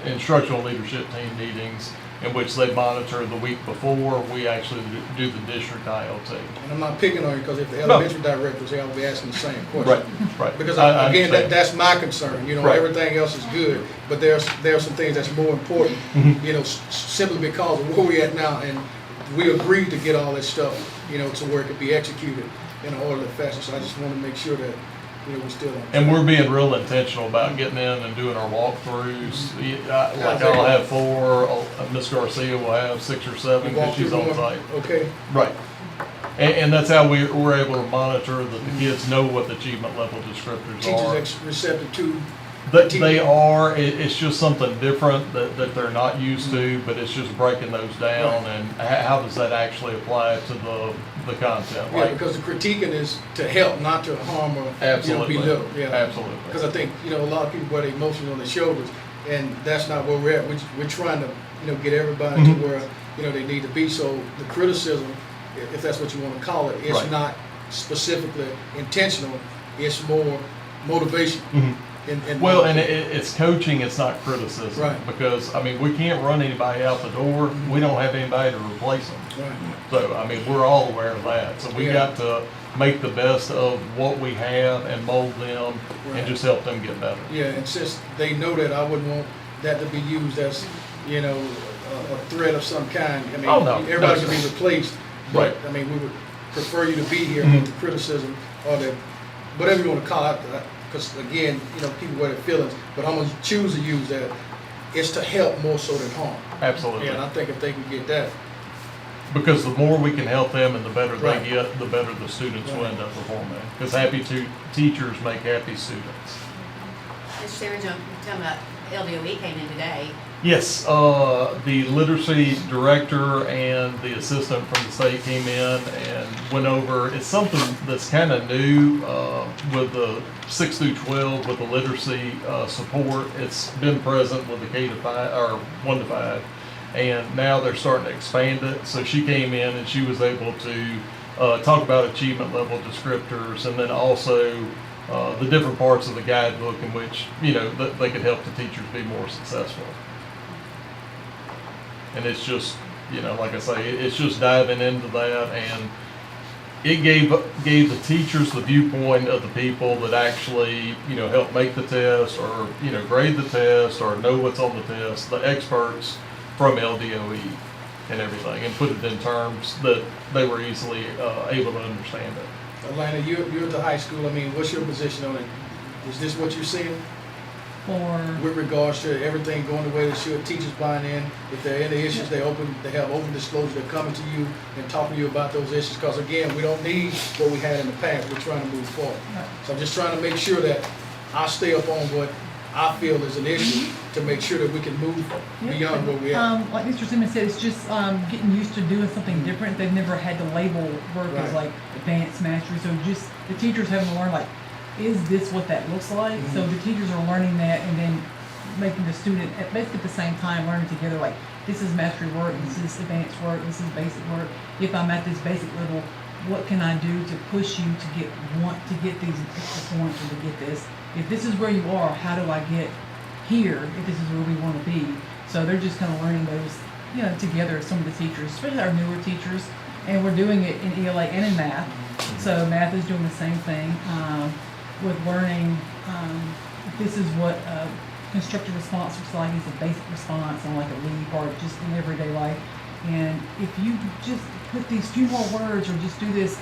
instructional leadership team meetings in which they monitor the week before we actually do the district ILT. And I'm not picking on you, because if the No. elementary directors, they'll be asking the same question. Right. Because I again, understand. that's my concern, Right. everything else is good, but there are some things that's more important, Mhm. simply because of where we at now, and we agreed to get all this stuff, to where it could be executed in an orderly fashion, so I just want to make sure that, we're still on track. And we're being real intentional about getting in and doing our walkthroughs. Like I'll have 4, Ms. Garcia will have 6 or 7 You because walk she's through on more? site. Okay, Right. And that's how we're able to monitor that the kids know what the achievement level descriptors are. teachers receptive to. They are, it's just something different that they're not used to, but it's just breaking those down and how does that actually apply to the content? Yeah, Like, because the critiquing is to help, not to harm or, absolutely, belittle, yeah. absolutely. Because I think, a lot of people wear their emotions on their shoulders, and that's not where we're at. We're trying to, get everybody Mhm. to where, they need to be. So the criticism, if that's what you want to call it, it's Right. not specifically intentional, it's more motivation. Mhm. And Well, and it's coaching, it's not criticism. Right. Because, we can't run anybody out the door. We don't have anybody to replace them. Right. So, we're all aware of that. So we Yeah. got to make the best of what we have and mold them Right. and just help them get better. Yeah, and since they know that, I wouldn't want that to be used as, a threat of some kind. Oh, no. Everybody No, can be sir. replaced, Right. but, we would prefer you to be here Mhm. with the criticism or the, whatever you want to call it, because again, people wear their feelings, but I'm gonna choose to use that. It's to help more so than harm. Absolutely. And I think if they can get that, Because the more we can help them and the better they Right. get, the better the students will end up performing. Because happy teachers make happy students. Mr. Sarah, you're talking about LDOE came in today. Yes, the literacy director and the assistant from the state came in and went over, it's something that's kind of new with the 6 through 12 with the literacy support. It's been present with the K to 5, or 1 to 5, and now they're starting to expand it. So she came in and she was able to talk about achievement level descriptors, and then also the different parts of the guidebook in which, that they could help the teachers be more successful. And it's just, like I say, it's just diving into that, and it gave the teachers the viewpoint of the people that actually, help make the test or, grade the test or know what's on the test, the experts from LDOE and everything, and put it in terms that they were easily able to understand it. Atlanta, you're at the high school, what's your position on it? Is this what you're seeing? With regards to everything going the way it should, teachers buying in, if there are any issues, they have open disclosure, they're coming to you and talking to you about those issues, because again, we don't need what we had in the past, we're trying to move forward. So I'm just trying to make sure that I stay up on what I feel is an issue, to make sure that we can move beyond where we are. Like Mr. Simmons said, it's just getting used to doing something different. They've never had to label work as Right. like advanced mastery, so just the teachers having to learn like, is this what that looks like? So the teachers are learning that, and then making the student at basically at the same time learning together, like, this is mastery work, this is advanced work, this is basic work. If I'm at this basic level, what can I do to push you to want to get these extra points or to get this? If this is where you are, how do I get here if this is where we want to be? So they're just kind of learning those, together, some of the teachers, especially our newer teachers. And we're doing it in ELA and in math. So math is doing the same thing with learning. This is what constructive response looks like. It's a basic response on like a leap or just in everyday life. And if you just put these few more words or just do this,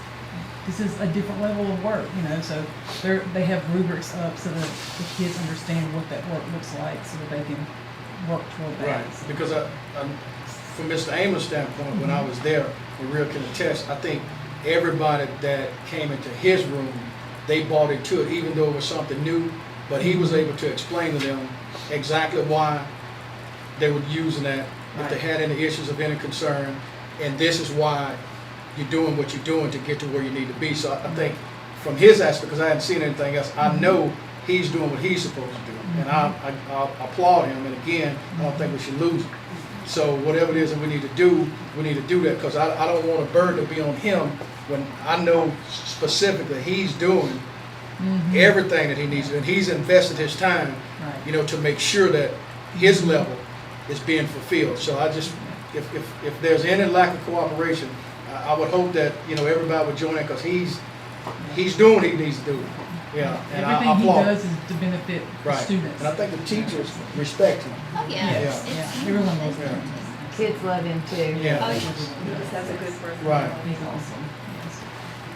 this is a different level of work, you know, so they have rubrics up so that the kids understand what that work looks like so that they can work toward that. Right, because from Mr. Amos' standpoint, when I was there, the real can attest, I think everybody that came into his room, they bought into it, even though it was something new, but he was able to explain to them exactly why they were using that, if they had any issues of any concern, and this is why you're doing what you're doing to get to where you need to be. So I think from his aspect, because I hadn't seen anything else, I know he's doing what he's supposed to do. And I applaud him, and again, I don't think we should lose him. So whatever it is that we need to do that, because I don't want a burden to be on him when I know specifically he's doing everything that he needs to, and he's invested his time, you know, to make sure that his level is being fulfilled. So I just, if there's any lack of cooperation, I would hope that, you know, everybody would join in, because he's doing what he needs to do. Yeah, and I Everything he applaud. does is to benefit the Right, students. and I think the teachers respect him. Oh, yeah. Yes, yeah, everyone knows that. Yeah. Kids love him too. Yeah. Oh, yeah. He just has a good personality. Right. He's awesome, yes.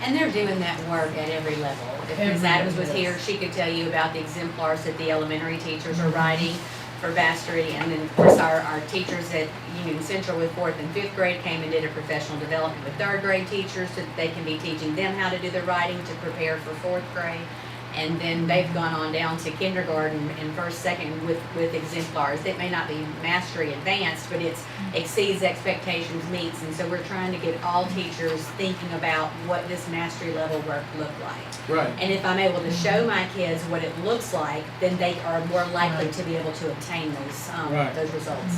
And they're doing that work at every level. If Ms. Every Adams was level, here, yes. she could tell you about the exemplars that the elementary teachers are writing for Vastery. And then, of course, our teachers at Union Central with 4th and 5th grade came and did a professional development with 3rd grade teachers so that they can be teaching them how to do the writing to prepare for 4th grade. And then they've gone on down to kindergarten and 1st, 2nd with exemplars. It may not be mastery advanced, but it exceeds expectations, meets. And so we're trying to get all teachers thinking about what this mastery level work look like. Right. And if I'm able to show my kids what it looks like, then they are more likely to be able to obtain those results.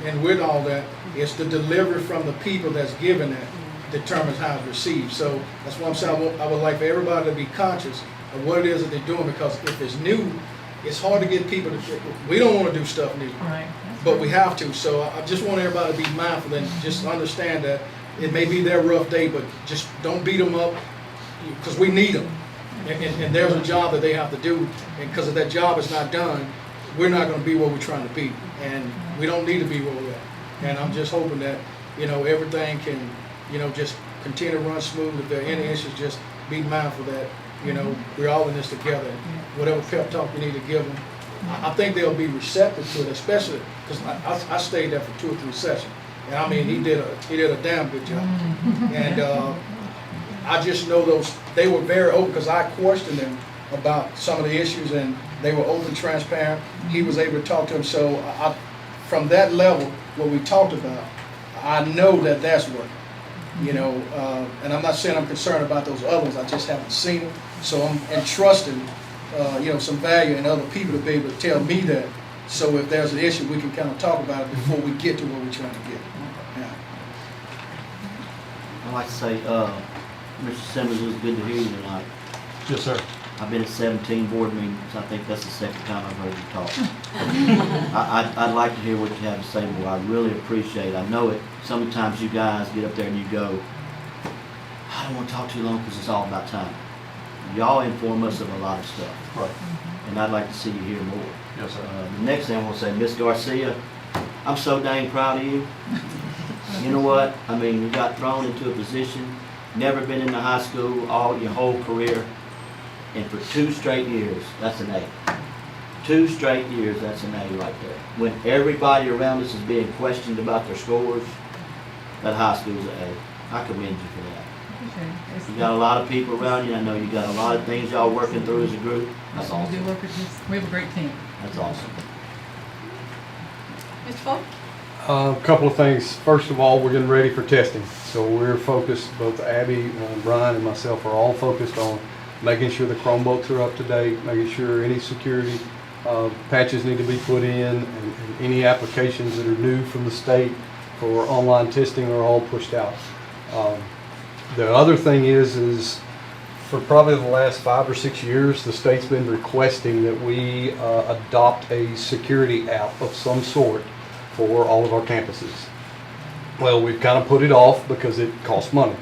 And with all that, it's the delivery from the people that's given that determines how it's received. So that's why I'm saying I would like for everybody to be conscious of what it is that they're doing, because if it's new, it's hard to get people to, we don't want to do stuff new, Right. but we have to. So I just want everybody to be mindful and just understand that it may be their rough day, but just don't beat them up, because we need them. And there's a job that they have to do, and because if that job is not done, we're not going to be where we're trying to be, and we don't need to be where we're at. And I'm just hoping that, you know, everything can, you know, just continue to run smooth. If there are any issues, just be mindful that, you know, we're all in this together. Whatever pep talk we need to give them, I think they'll be receptive to it, especially because I stayed there for 2 or 3 sessions, and I mean he did a damn good job. And I just know they were very open, because I questioned them about some of the issues, and they were open, transparent. He was able to talk to them. So from that level, what we talked about, I know that that's working. You know, and I'm not saying I'm concerned about those other ones, I just haven't seen them. So I'm entrusting, you know, some value in other people to be able to tell me that. So if there's an issue, we can kind of talk about it before we get to where we're trying to get. Yeah. I'd like to say, Mr. Simmons, it was good to hear you tonight. Yes, sir. I've been at 17 board meetings. I think that's the second time I've heard you talk. I'd like to hear what you have to say, boy. I really appreciate it. I know it. Sometimes you guys get up there and you go, I don't want to talk too long because it's all about time. Y'all inform us of a lot of stuff. Right. And I'd like to see you hear more. Yes, sir. The next thing I want to say, Miss Garcia, I'm so dang proud of you. You know what? I mean, you got thrown into a position, never been in the high school all your whole career, and for 2 straight years, that's an A. 2 straight years, that's an A right there. When everybody around us is being questioned about their scores, that high school's an A. I commend you for that. You got a lot of people around you. I know you got a lot of things y'all working through as a group. That's We do awesome. work with we have a great team. That's awesome. Mr. Folk? A couple of things. First of all, we're getting ready for testing. So we're focused, both Abby, Brian, and myself are all focused on making sure the Chromebooks are up to date, making sure any security patches need to be put in, and any applications that are new from the state for online testing are all pushed out. The other thing is for probably the last 5 or 6 years, the state's been requesting that we adopt a security app of some sort for all of our campuses. Well, we've kind of put it off because it costs money.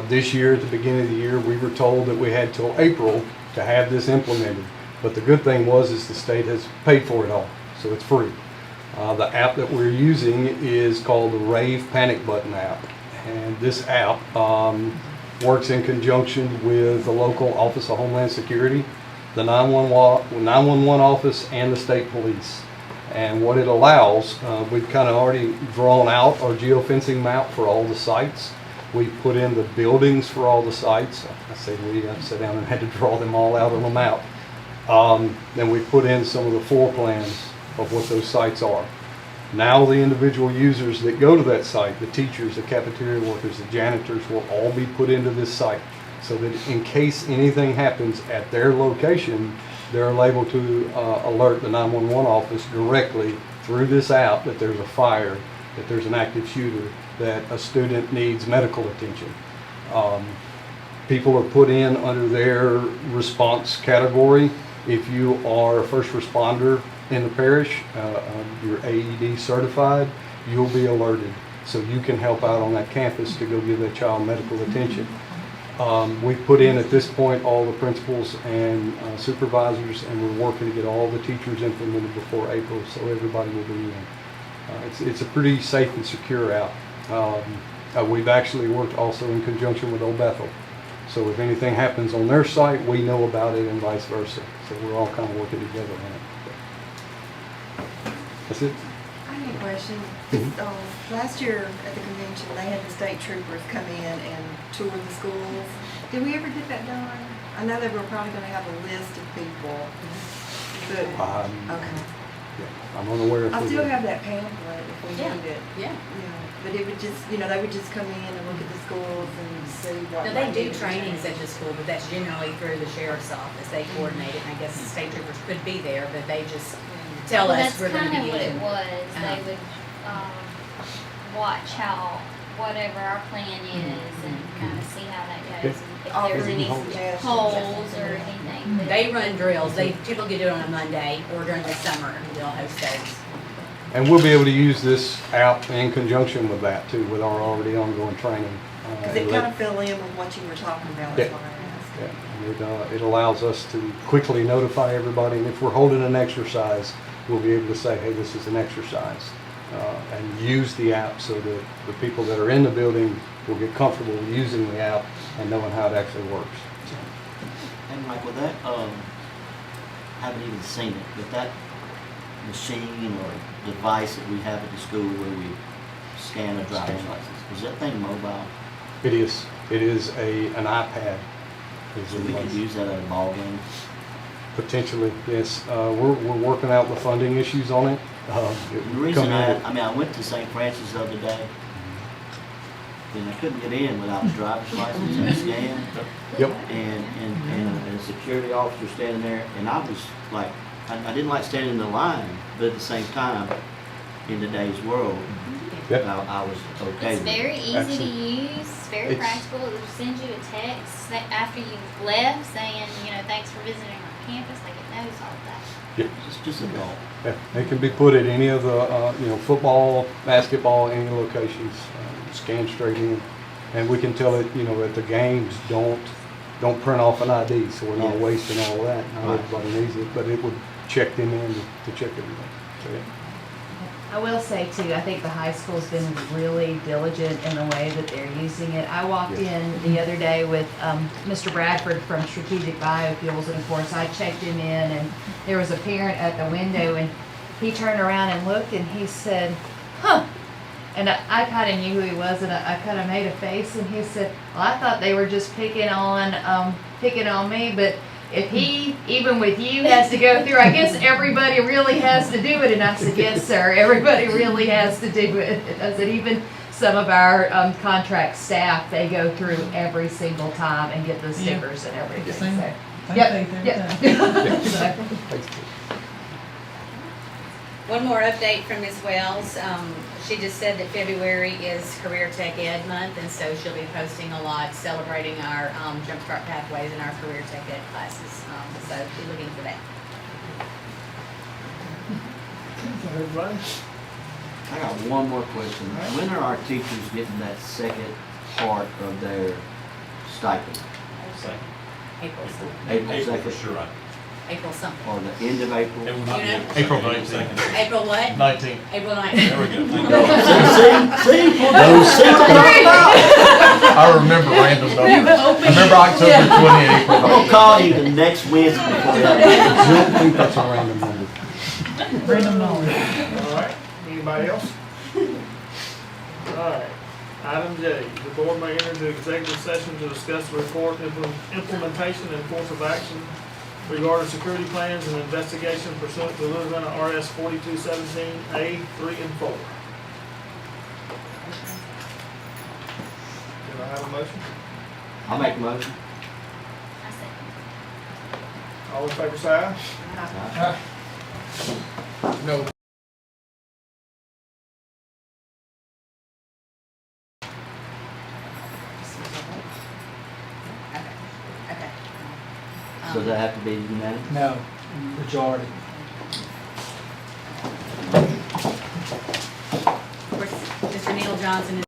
This year, at the beginning of the year, we were told that we had till April to have this implemented. But the good thing is the state has paid for it all, so it's free. The app that we're using is called the Rave Panic Button app. And this app works in conjunction with the local Office of Homeland Security, the 911 office, and the state police. And what it allows, we've kind of already drawn out our geofencing map for all the sites. We put in the buildings for all the sites. I say we, I sat down and had to draw them all out on the map. Then we put in some of the floor plans of what those sites are. Now the individual users that go to that site, the teachers, the cafeteria workers, the janitors, will all be put into this site so that in case anything happens at their location, they're able to alert the 911 office directly through this app that there's a fire, that there's an active shooter, that a student needs medical attention. People are put in under their response category. If you are a first responder in the parish, you're AED certified, you'll be alerted. So you can help out on that campus to go give that child medical attention. We've put in at this point all the principals and supervisors, and we're working to get all the teachers implemented before April, so everybody will be in. It's a pretty safe and secure app. We've actually worked also in conjunction with Old Bethel. So if anything happens on their site, we know about it and vice versa. So we're all kind of working together on it. That's it. I have a question. Last year at the convention, they had the state troopers come in and tour the schools. Did we ever get that done? I know that we're probably going to have a list of people. But, okay. Yeah, I'm unaware if I we still did. have that pamphlet if we Yeah. need it. Yeah. Yeah. But it would just, they would just come in and look at the schools and see what. No, they might do need to trainings change. at the school, but that's generally through the sheriff's office. They coordinate it, and I guess the state troopers could be there, but they just tell Well, us we're gonna be That's in. kind of what it was. They would watch how, whatever our plan is and kind of see how that goes. And if there's any holes or anything. that- They run drills. They typically do it on a Monday or during the summer. They'll host those. And we'll be able to use this app in conjunction with that too, with our already ongoing training. Because it kind of fell in with what you were talking about, that's Yeah. why I asked. Yeah, and it allows us to quickly notify everybody, and if we're holding an exercise, we'll be able to say, hey, this is an exercise, and use the app so that the people that are in the building will get comfortable using the app and knowing how it actually works. So, And like with that, haven't even seen it, but that machine or device that we have at the school where we scan a driver's license, is that thing mobile? It is an iPad. So we could use that at a ball game? Potentially, yes. We're working out the funding issues on it. The reason I went to St. Francis the other day, and I couldn't get in without a driver's license and a scan. Yep. And a security officer standing there, and I was like, I didn't like standing in the line, but at the same time, in today's world, Yep. I was okay It's with it. very easy to use, it's very It's- practical. It will send you a text that after you've left saying, thanks for visiting our campus, like it knows all of that. Yep. It's just a goal. Yeah, it can be put at any of the, football, basketball, any locations, scan straight in. And we can tell it, at the games, don't print off an ID, so we're not Yeah. wasting all that. Not Right. everybody needs it, but it would check them in to check everything. So, yeah. I will say too, I think the high school's been really diligent in the way that they're using it. I walked in the other day with Mr. Bradford from Strategic Biofuels, and of course I checked him in, and there was a parent at the window, and he turned around and looked and he said, huh. And I kind of knew who he was, and I kind of made a face, and he said, well, I thought they were just picking on me, but if he, even with you, has to go through, I guess everybody really has to do it. And I said, yes, sir, everybody really has to do it. I said, even some of our contract staff, they go through every single time and get the stickers and everything. Same- So, same yep, thing every yep. time. So, One more update from Ms. Wells. She just said that February is Career Tech Ed Month, and so she'll be posting a lot celebrating our Jumpstart Pathways and our Career Tech Ed classes. So be looking for that. Everybody? I got one more question. When are our teachers getting that second part of their stipend? Second. April 2nd. April April 2nd? for sure. April something. or the end of April. It will not be You know? April April 19th. 2nd. April what? 19th. April 19th. There we go. I remember random numbers. I remember October 20th, April I'm gonna 19th. call you the next Wednesday before that. I don't think that's a random number. Random knowledge. All right, anybody else? All right, item J, the board may enter into executive session to discuss the report, implementation and course of action regarding security plans and investigation pursuant to Louisiana RS 4217A 3 and 4. Do I have a motion? I'll make a motion. I second. All in favor, say aye. No. Okay. So does that have to be unanimous? No, majority. Of course, Mr. Neil Johnson is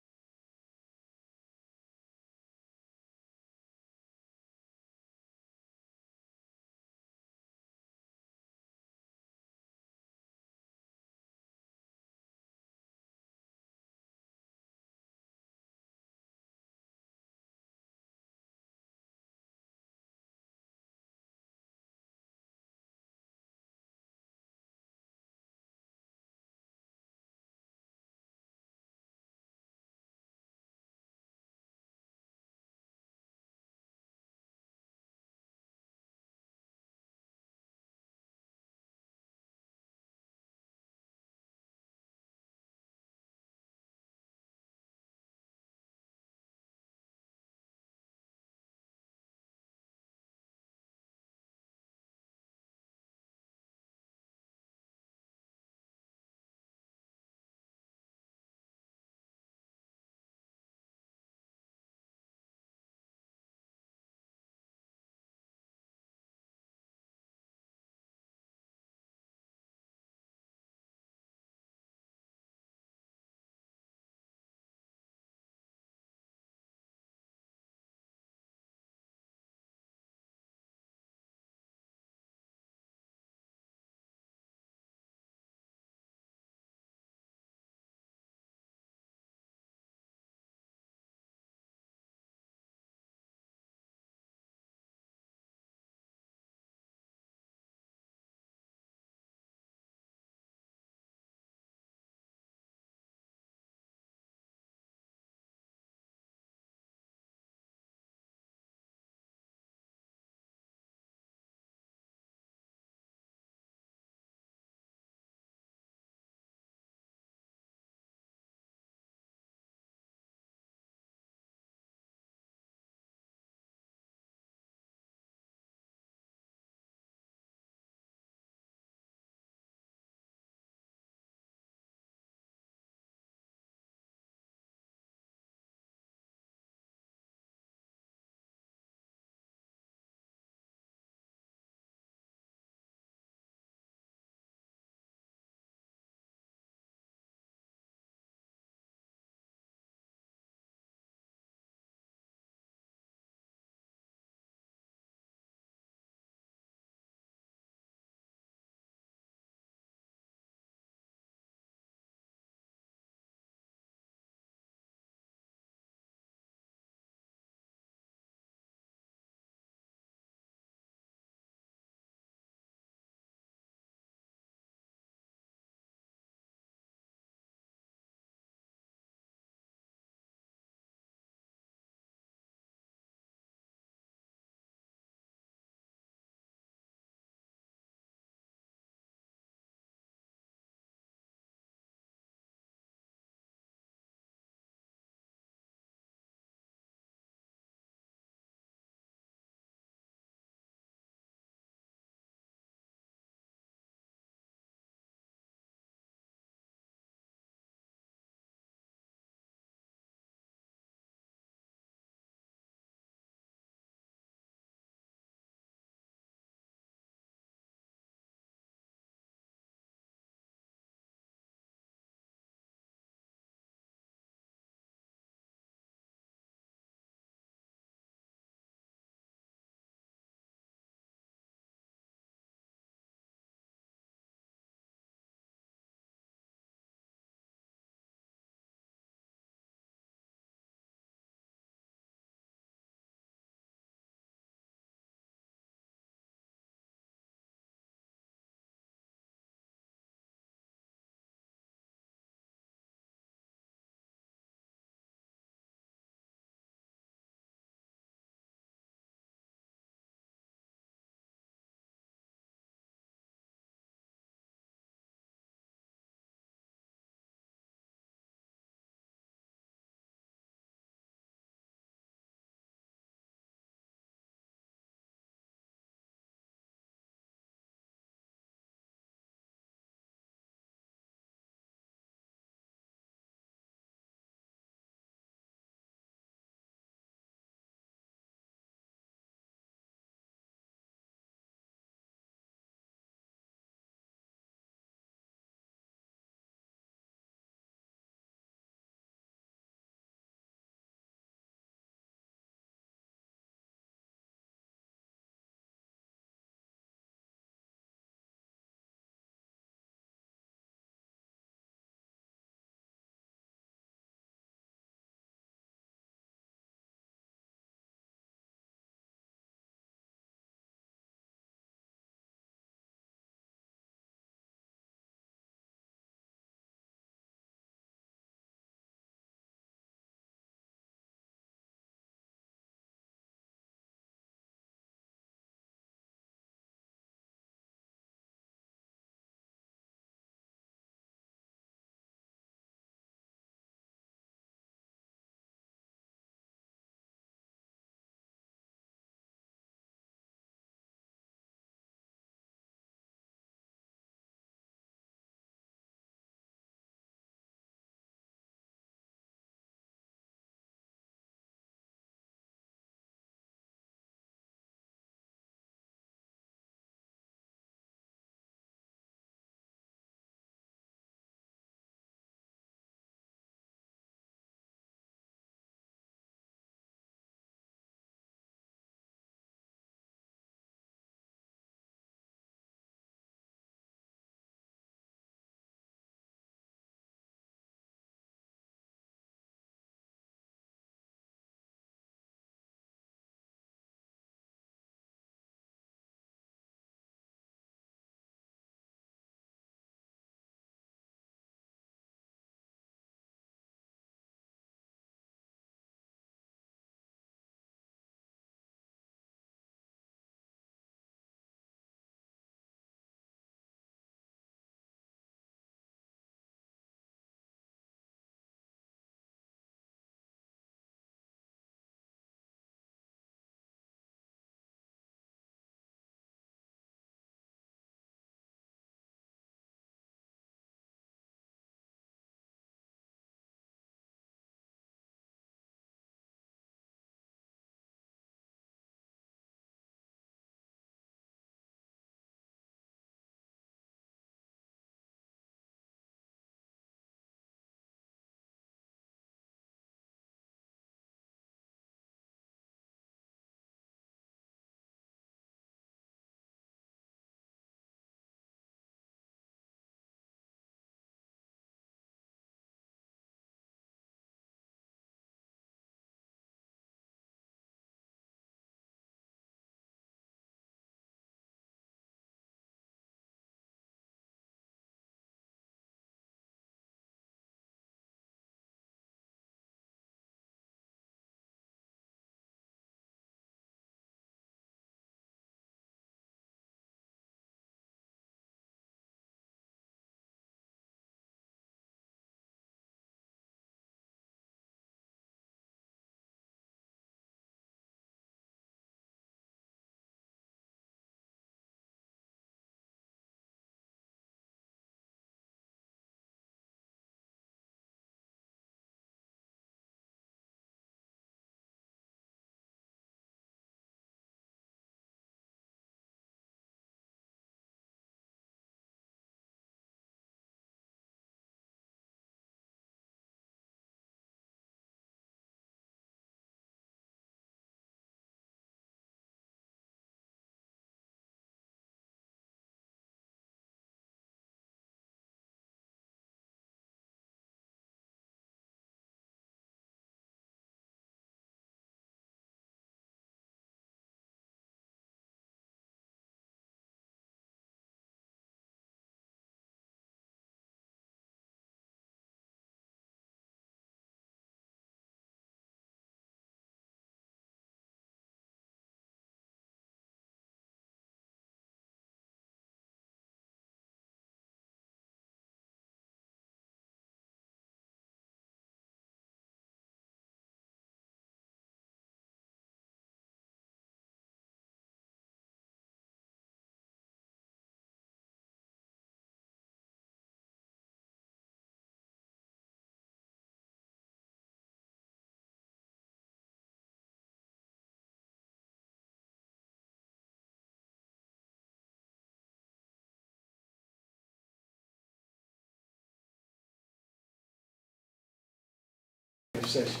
session.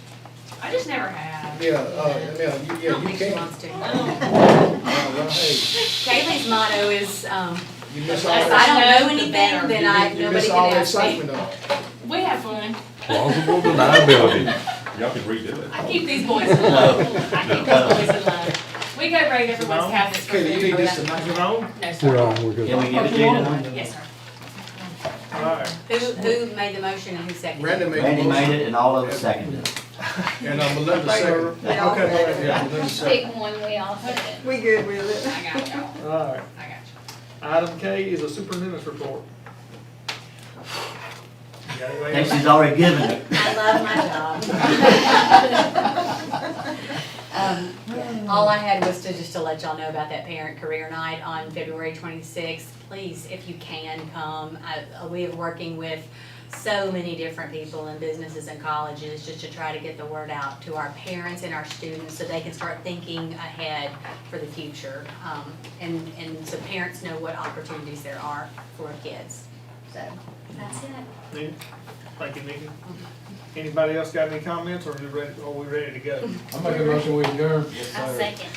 I just never have. Yeah, you think she can. wants to. Well, hey, Kaylee's motto is, you miss all if I that, don't know anything, then you nobody miss can all the ask me. excitement though. We have fun. Plausible deniability. Y'all can redo it. I keep these boys in love. I keep these boys in love. We go raid everyone's cabinets for Okay, you need food. this tonight. Is it on? No, sir. We're on, we're good. Can we give it to you tonight? Yes, sir. Alright, Who made the motion and who seconded it? Randy made the Randy motion. made it and all of us seconded it. And Melinda seconded. We all Okay, said it. Yeah, Melinda seconded. Pick one, we all put it. We good with it. I got y'all. alright. I got you. Item K is a superintendent's report. You got anything I think else? she's already given it. I love my job. All I had was just to let y'all know about that parent career night on February 26th. Please, if you can, come. We are working with so many different people and businesses and colleges just to try to get the word out to our parents and our students so they can start thinking ahead for the future. And so parents know what opportunities there are for kids. So that's it. Nikki? Thank you, Nikki. Anybody else got any comments, or are we ready to go? I'm making a motion, we adjourn. I'll second.